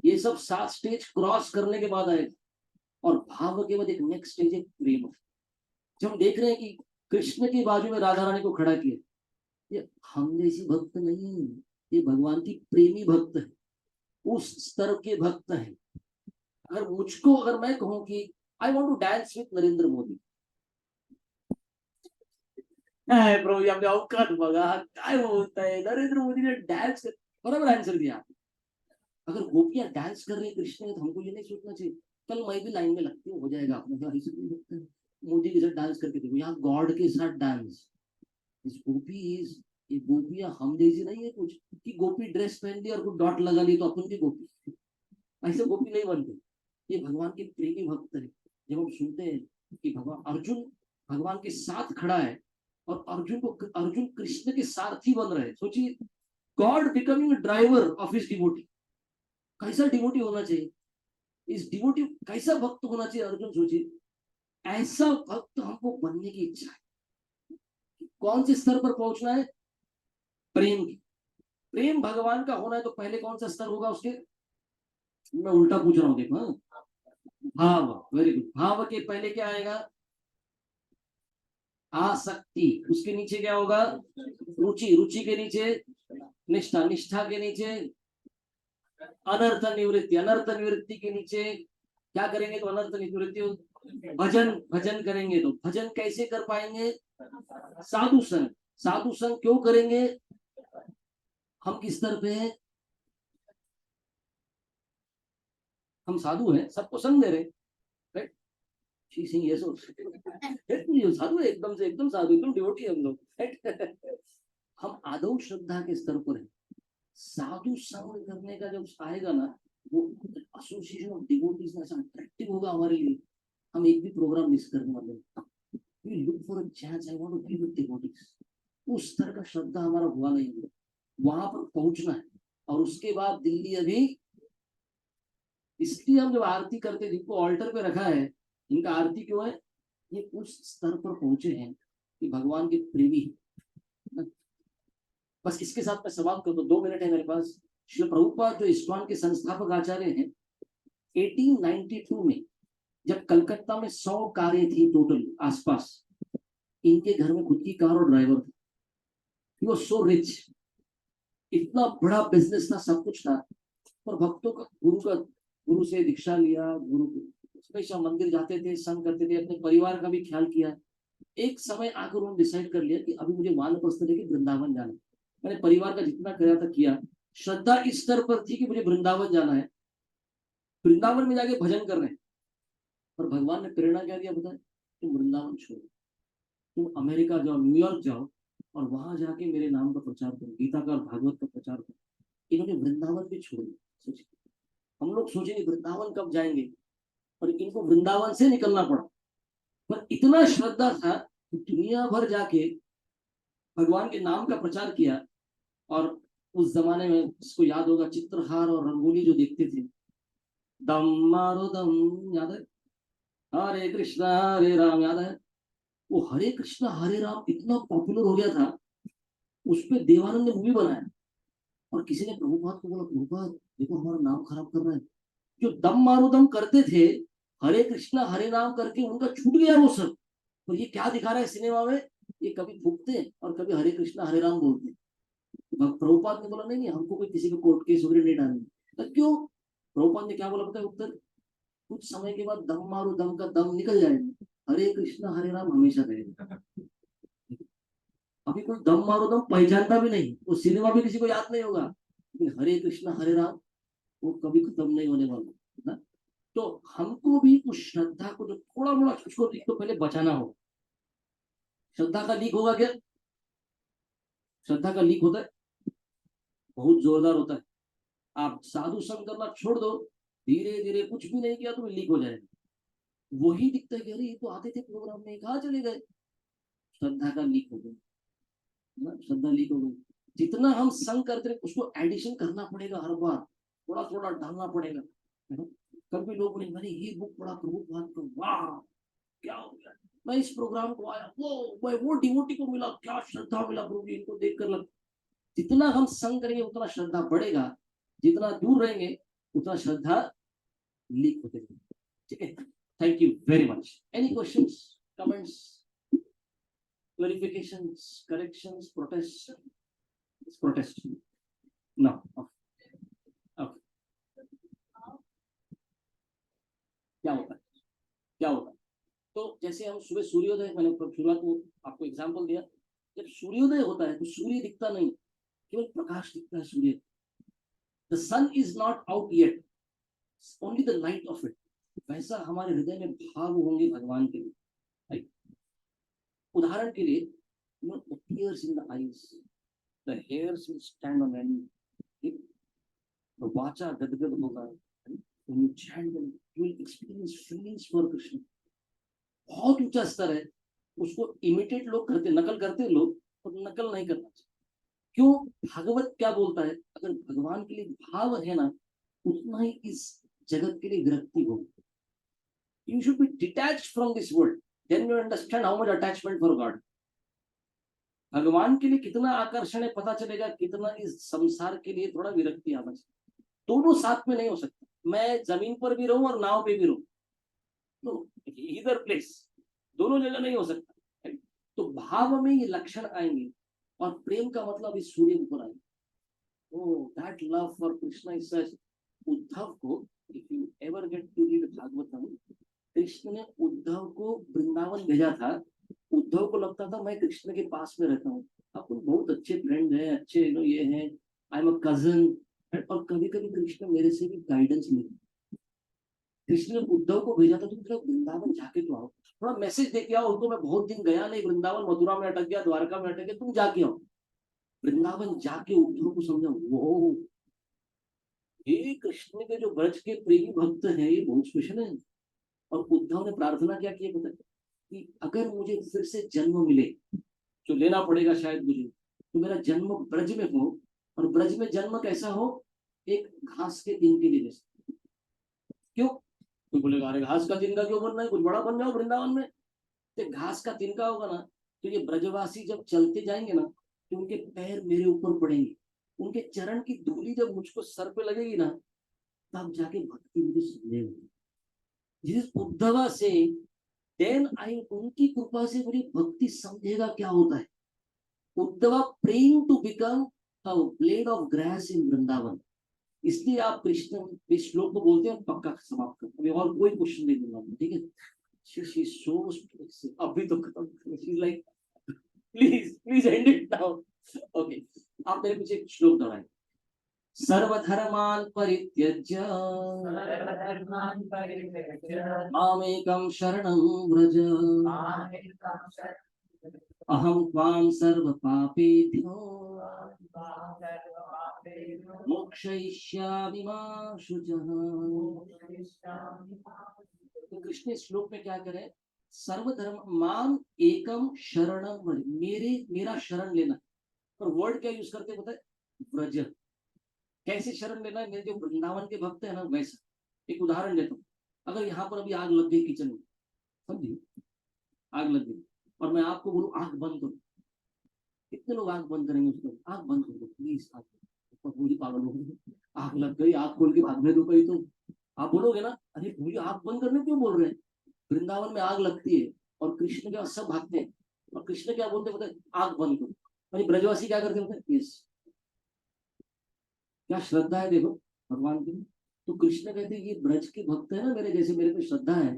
ये सब 7 स्टेज क्रॉस करने के बाद आएगा. और भाव के बाद एक नेक्स्ट स्टेज है प्रेम. जब हम देख रहे हैं कि कृष्ण के बाजू में राधा रानी को खड़ा किया, ये हम जैसी भक्त नहीं है, ये भगवान की प्रेमी भक्त है, उस स्तर के भक्त है. अगर मैं कहूं कि I want to dance with Narendra Modi, प्रभू आपने अवकाश बघा काय बोलताय, नरेंद्र मोदी ने डांस बराबर आंसर दिया. अगर गोपियां डांस कर रही कृष्ण में तो हमको ये नहीं सोचना चाहिए कल मैं भी लाइन में लगती हूँ, हो जाएगा अपने. मोदी के साथ डांस करके देखो, यहाँ गॉड के साथ डांस. इस गोपी इज, ये गोपियां हम जैसी नहीं है कुछ कि गोपी ड्रेस पहन ली और कुछ डॉट लगा ली तो अपन भी गोपी, ऐसे गोपी नहीं बनते. ये भगवान के प्रेमी भक्त है. जब हम सुनते हैं कि भगवान अर्जुन भगवान के साथ खड़ा है और अर्जुन कृष्ण के सारथी बन रहे हैं, सोचिए, God becoming driver of his devotee. कैसा डिवोटी होना चाहिए, इस डिवोटी कैसा भक्त होना चाहिए अर्जुन, सोचिए. ऐसा भक्त हमको बनने की इच्छा है. कौन से स्तर पर पहुंचना है, प्रेम की. प्रेम भगवान का होना है तो पहले कौन सा स्तर होगा उसके, मैं उल्टा पूछ रहा हूँ देखो. भाव, वेरी गुड. भाव के पहले क्या आएगा, आसक्ति. उसके नीचे क्या होगा, रुचि. रुचि के नीचे निष्ठा. निष्ठा के नीचे अनर्थ निवृत्ति. अनर्थ निवृत्ति के नीचे क्या करेंगे तो अनर्थ निवृत्ति. भजन. भजन करेंगे तो भजन कैसे कर पाएंगे, साधु संग. साधु संग क्यों करेंगे, हम किस स्तर पे हैं, हम साधु हैं, सबको संग दे रहे हैं, राइट. ये साधु है, एकदम साधु, एकदम डिवोटी है हम लोग, राइट. हम आदौ श्रद्धा के स्तर पर है. साधु संग करने का जब आएगा ना, वो एसोसिएशन ऑफ डिवोटीज ना ऐसा अट्रैक्टिव होगा हमारे लिए, हम एक भी प्रोग्राम मिस करने वाले हैं. We look for a chance, I want to be with devotees. उस तरह का श्रद्धा हमारा हुआ नहीं है, वहां पर पहुंचना है. और उसके बाद दिल्ली अभी, इसलिए हम जब आरती करते जिनको ऑल्टर पे रखा है, इनका आरती क्यों है, ये उस स्तर पर पहुंचे हैं कि भगवान के प्रेमी है. बस इसके साथ मैं समाप्त कर दूं, 2 मिनट है मेरे पास. श्रील प्रभुपाद जो इस्कॉन के संस्थापक आचार्य हैं, 1892 में जब कलकत्ता में 100 कारें थी टोटल आसपास, इनके घर में खुद की कार और ड्राइवर था. वो सो रिच, इतना बड़ा बिजनेस था, सब कुछ था. पर भक्तों का गुरु से दीक्षा लिया, गुरु हमेशा मंदिर जाते थे, संग करते थे, अपने परिवार का भी ख्याल किया. एक समय आकर उन्होंने डिसाइड कर लिया कि अभी मुझे वानप्रस्थ लेके वृंदावन जाना है. मैंने परिवार का जितना किया था किया. श्रद्धा इस स्तर पर थी कि मुझे वृंदावन जाना है, वृंदावन में जाके भजन कर रहे हैं. और भगवान ने प्रेरणा क्या दिया बताए, तुम वृंदावन छोड़ो, तुम अमेरिका जाओ, न्यूयॉर्क जाओ और वहां जाके मेरे नाम का प्रचार करो, गीता का और भागवत का प्रचार करो. इन्होंने वृंदावन भी छोड़ दिया. सोचिए, हम लोग सोचेंगे वृंदावन कब जाएंगे, और इनको वृंदावन से निकलना पड़ा. पर इतना श्रद्धा था कि दुनिया भर जाके भगवान के नाम का प्रचार किया. और उस जमाने में जिसको याद होगा, चित्रहार और रंगोली जो देखते थे, दम मारो दम, याद है, हरे कृष्णा हरे राम, याद है, वो हरे कृष्णा हरे राम इतना पॉपुलर हो गया था, उस पे देवानंद ने मूवी बनाया, और किसी ने प्रभुपाद को बोला, प्रभुपाद देखो हमारा नाम खराब कर रहा है। जो दम मारो दम करते थे, हरे कृष्णा हरे राम करके उनका छूट गया वो सब। और ये क्या दिखा रहा है सिनेमा में, ये कभी फूकते हैं और कभी हरे कृष्णा हरे राम बोलते हैं। प्रभुपाद ने बोला नहीं नहीं, हमको कोई किसी को कोर्ट केस वगैरह नहीं डालनी। तो क्यों? प्रभुपाद ने क्या बोला पता है उत्तर? कुछ समय के बाद दम मारो दम का दम निकल जाएगा, हरे कृष्णा हरे राम हमेशा रहेगा। अभी कोई दम मारो दम पहचानता भी नहीं, वो सिनेमा भी किसी को याद नहीं होगा, लेकिन हरे कृष्णा हरे राम वो कभी खत्म नहीं होने वाला ना। तो हमको भी उस श्रद्धा को जो थोड़ा मोड़ा उसको एक तो पहले बचाना हो। श्रद्धा का लीक होगा क्या? श्रद्धा का लीक होता है, बहुत जोरदार होता है। आप साधु संग करना छोड़ दो, धीरे धीरे कुछ भी नहीं किया तो लीक हो जाएगा। वही दिखता है कि अरे ये तो आते थे प्रोग्राम में, कहाँ चले गए? श्रद्धा का लीक हो गया ना, श्रद्धा लीक हो गई। जितना हम संग करते रहे उसको एडिशन करना पड़ेगा, हर बार थोड़ा थोड़ा डालना पड़ेगा, है ना। कभी लोग बोले मैंने ये बुक पढ़ा प्रभुपाद का, वाह क्या हो गया, मैं इस प्रोग्राम को आया, वो डिवोटी को मिला, क्या श्रद्धा मिला प्रभु जी, इनको देखकर लग। जितना हम संग करेंगे उतना श्रद्धा बढ़ेगा, जितना दूर रहेंगे उतना श्रद्धा लीक होते रहेगी। ठीक है, thank you very much. Any questions, comments, clarifications, corrections, protests? It's protest. No. Okay. Okay. क्या होता है? क्या होता है? तो जैसे हम सुबह सूर्योदय, मैंने शुरुआत में आपको एग्जांपल दिया, जब सूर्योदय होता है तो सूर्य दिखता नहीं, केवल प्रकाश दिखता है सूर्य। The sun is not out yet, only the light of it. वैसा हमारे हृदय में भाव होंगे भगवान के लिए। उदाहरण के लिए, the tears in the eyes, the hairs will stand on end, the vacha gadgad hoga, when you chant them you will experience feelings for Krishna। बहुत ऊंचा स्तर है, उसको इमिटेट लोग करते, नकल करते लोग, और नकल नहीं करना चाहिए। क्यों? भागवत क्या बोलता है, अगर भगवान के लिए भाव है ना, उतना ही इस जगत के लिए विरक्ति होगी। You should be detached from this world, then you understand how much attachment for God. भगवान के लिए कितना आकर्षण है पता चलेगा, कितना इस संसार के लिए थोड़ा विरक्ति आना चाहिए। दोनों साथ में नहीं हो सकता, मैं जमीन पर भी रहूं और नाव पे भी रहूं, तो इधर प्लेस, दोनों जगह नहीं हो सकता। तो भाव में ये लक्षण आएंगे, और प्रेम का मतलब इस सूर्य ऊपर आएंगे। Oh, that love for Krishna is such। Uddhav को, if you ever get to read Bhagavatam, Krishna ने उद्धव को वृंदावन भेजा था। उद्धव को लगता था मैं कृष्ण के पास में रहता हूँ, अपन बहुत अच्छे फ्रेंड हैं, अच्छे ये हैं, आई एम अ कजन। और कभी कभी कृष्ण मेरे से भी गाइडेंस मिली। कृष्ण ने उद्धव को भेजा था, तुम थोड़ा वृंदावन जाके तो आओ, थोड़ा मैसेज दे के आओ उनको, मैं बहुत दिन गया नहीं वृंदावन, मथुरा में अटक गया, द्वारका में अटक गया, तुम जाके आओ। वृंदावन जाके उद्धव को समझा, वो ये कृष्ण के जो ब्रज के प्रेमी भक्त हैं ये बहुत स्पेशल है। और उद्धव ने प्रार्थना क्या की पता, कि अगर मुझे फिर से जन्म मिले, जो लेना पड़ेगा शायद मुझे, तो मेरा जन्म ब्रज में हो, और ब्रज में जन्म कैसा हो, एक घास के तिनके के जैसे। क्यों? कोई बोलेगा अरे घास का तिनका क्यों बनना है, कुछ बड़ा बन जाओ वृंदावन में। तो घास का तिनका होगा ना, तो ये ब्रजवासी जब चलते जाएंगे ना, तो उनके पैर मेरे ऊपर पड़ेंगे, उनके चरण की धूली जब मुझको सर पे लगेगी ना, तब जाके भक्ति मुझे समझेगी। जिस उद्धवा से देन आई, उनकी कृपा से मुझे भक्ति समझेगा क्या होता है। Uddhava praying to become a blade of grass in Vrindavan. इसलिए आप कृष्ण इस श्लोक को बोलते हैं, पक्का समाप्त कर, अभी और कोई क्वेश्चन नहीं दूंगा, ठीक है। she is so अभी तो खत्म, she's like please and it now. Okay, आप मेरे पीछे एक श्लोक दोहराएं। सर्वधर्मान् परित्यज्य मामेकं शरणं व्रज, अहं त्वां सर्वपापेभ्यो मोक्षयिष्यामि मा शुचः। तो कृष्ण इस श्लोक में क्या करे, सर्वधर्म माम एकम शरणम व्रज, मेरा शरण लेना। और वर्ड क्या यूज करते पता है, व्रज। कैसे शरण लेना है, मेरे जो वृंदावन के भक्त है ना वैसा। एक उदाहरण देता हूँ, अगर यहाँ पर अभी आग लग गई किचन में, समझिए आग लग गई, और मैं आपको बोलूं आंख बंद करो, कितने लोग आंख बंद करेंगे? उसको आंख बंद कर दो प्लीज, आंख पूरी पागल हो गई, आंख लग गई, आंख खोल के भागने दो कहीं तो। आप बोलोगे ना अरे भूलिए आंख बंद करने क्यों बोल रहे हैं? वृंदावन में आग लगती है और कृष्ण के पास सब भागते हैं, और कृष्ण क्या बोलते बोलते आंख बंद करो। अरे ब्रजवासी क्या करते बोलते यस, क्या श्रद्धा है देखो भगवान की। तो कृष्ण कहते हैं ये ब्रज के भक्त है ना मेरे जैसे, मेरे पे श्रद्धा है।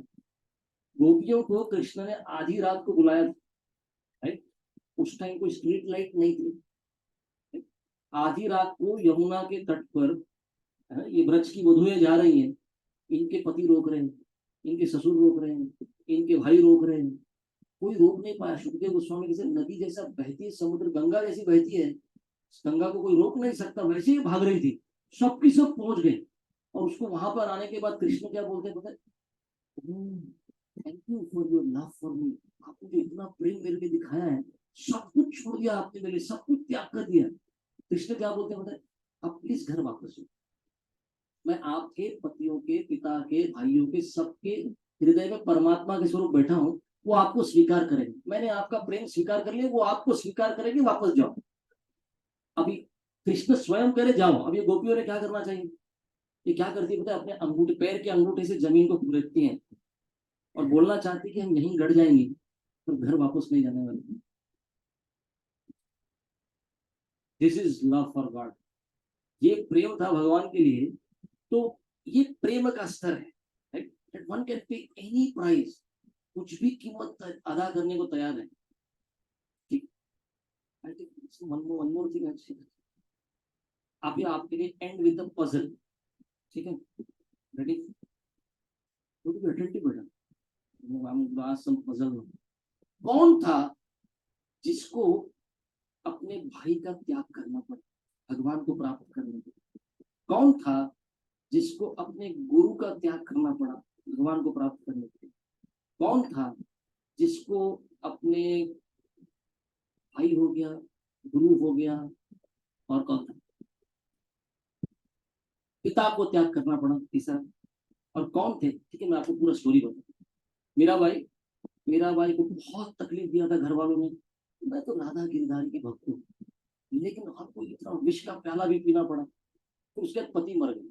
गोपियों को कृष्ण ने आधी रात को बुलाया था, राइट? उस टाइम कोई स्ट्रीट लाइट नहीं थी, राइट? आधी रात को यमुना के तट पर ये ब्रज की वधुएं जा रही हैं, इनके पति रोक रहे हैं, इनके ससुर रोक रहे हैं, इनके भाई रोक रहे हैं, कोई रोक नहीं पाया। सुखदेव गोस्वामी जैसे नदी जैसा बहती है, समुद्र गंगा जैसी बहती है, गंगा को कोई रोक नहीं सकता, वैसे ही भाग रही थी, सबकी सब पहुंच गए। और उसको वहां पर आने के बाद कृष्ण क्या बोलते हैं पता है? Thank you for your love for me, आपने जो इतना प्रेम मेरे लिए दिखाया है, सब कुछ छोड़ दिया आपने मेरे लिए, सब कुछ त्याग कर दिया। कृष्ण क्या बोलते हैं पता है? आप प्लीज घर वापस हो, मैं आपके पतियों के, पिता के, भाइयों के, सबके हृदय में परमात्मा के स्वरूप बैठा हूँ, वो आपको स्वीकार करेंगे। मैंने आपका प्रेम स्वीकार कर लिया, वो आपको स्वीकार करेंगे, वापस जाओ। अभी कृष्ण स्वयं करे जाओ। अब ये गोपियों ने क्या करना चाहिए? ये क्या करती है पता है? अपने अंगूठे, पैर के अंगूठे से जमीन को कुरेदती हैं और बोलना चाहती कि हम यहीं गड़ जाएंगे, तो घर वापस नहीं जाने वाले। This is love for God. ये प्रेम था भगवान के लिए। तो ये प्रेम का स्तर है, one can pay any price, कुछ भी कीमत अदा करने को तैयार है। ठीक, I think one more thing actually, आप ये आपके लिए एंड विद द पजल, ठीक है? रेडी? तो अटेंटिव बेटा, सम पजल। कौन था जिसको अपने भाई का त्याग करना पड़ा भगवान को प्राप्त करने के लिए? कौन था जिसको अपने गुरु का त्याग करना पड़ा भगवान को प्राप्त करने के लिए? कौन था जिसको अपने भाई हो गया, गुरु हो गया, और कौन था पिता को त्याग करना पड़ा तीसरा? और कौन थे? ठीक है, मैं आपको पूरा स्टोरी बताऊं। मेरा भाई, मेरा भाई को बहुत तकलीफ दिया था घर वालों ने। मैं तो राधा गिरधारी की भक्त हूँ, लेकिन आपको इतना विष का प्याला भी पीना पड़ा। तो उसके बाद पति मर गए।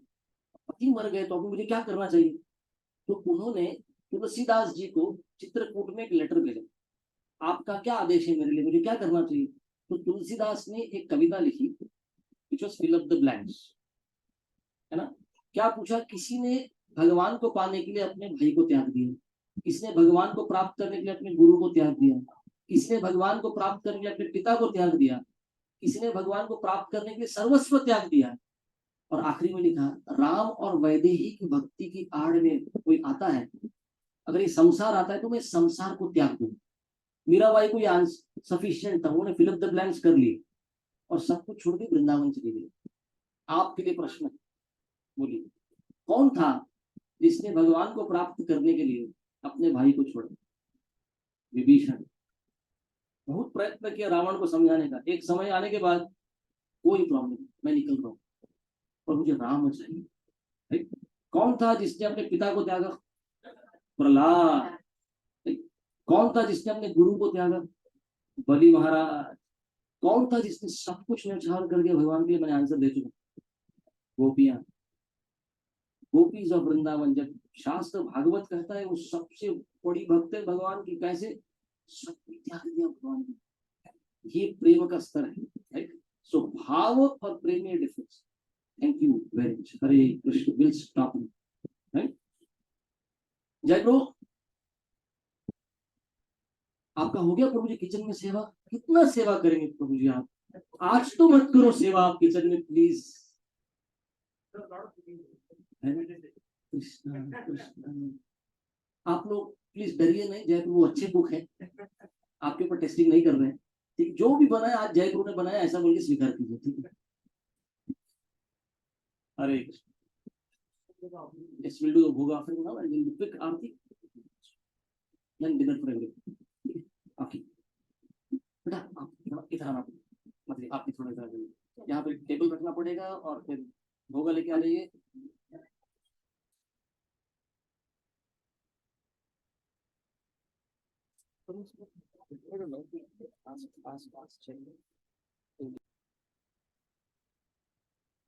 पति मर गए तो अभी मुझे क्या करना चाहिए? तो उन्होंने तुलसीदास जी को चित्रकूट में एक लेटर भेजा, आपका क्या आदेश है मेरे लिए, मुझे क्या करना चाहिए? तो तुलसीदास ने एक कविता लिखी, which was fill up the blanks, है ना? क्या पूछा? किसी ने भगवान को पाने के लिए अपने भाई को त्याग दिया, किसने भगवान को प्राप्त करने के लिए अपने गुरु को त्याग दिया, किसने भगवान को प्राप्त करने के लिए अपने पिता को त्याग दिया, किसने भगवान को प्राप्त करने के लिए सर्वस्व त्याग दिया। और आखिरी में लिखा, राम और वैदेही की भक्ति की आड़ में कोई आता है, अगर ये संसार आता है तो मैं संसार को त्याग दूं। मीरा बाई को ये सफिशियंट था, उन्होंने फिल अप द ब्लैंक्स कर लिए और सब कुछ छोड़ के वृंदावन चली गई। आपके लिए प्रश्न, बोलिए कौन था जिसने भगवान को प्राप्त करने के लिए अपने भाई को छोड़ा? विभीषण। बहुत प्रयत्न किया रावण को समझाने का, एक समय आने के बाद कोई प्रॉब्लम, मैं निकल रहा हूँ और मुझे राम चाहिए, right? कौन था जिसने अपने पिता को त्यागा? प्रहलाद। right? कौन था जिसने अपने गुरु को त्यागा? बलि महाराज। कौन था जिसने सब कुछ न्यौछावर कर दिया भगवान के लिए? मैंने आंसर दे चुका, गोपियां, गोपीज ऑफ वृंदावन। जब शास्त्र भागवत कहता है वो सबसे बड़ी भक्त है भगवान की, कैसे सब कुछ त्याग दिया भगवान ने। ये प्रेम का स्तर है, राइट? सो भाव और प्रेम में difference. Thank you very much. Hare Krishna. Will stop, right? जय प्रभु। आपका हो गया प्रभु जी किचन में सेवा? कितना सेवा करेंगे प्रभु जी आप? आज तो मत करो सेवा आप किचन में प्लीज। कृष्ण कृष्ण। आप लोग प्लीज डरिए नहीं, जयपुर वो अच्छे कुक है, आपके ऊपर टेस्टिंग नहीं कर रहे हैं। ठीक, जो भी बनाया आज जयपुर ने बनाया ऐसा बोल के स्वीकार कीजिए, ठीक है? हरे Krishna. Yes, we'll do the bhoga offering now and we'll do quick aarti, then dinner for everyone. Okay. बेटा आप थोड़ा इधर आना, मतलब आप भी थोड़ा इधर आ जाइए, यहाँ पे टेबल रखना पड़ेगा और फिर भोगा लेके आ जाइए। I don't know. Ask, check.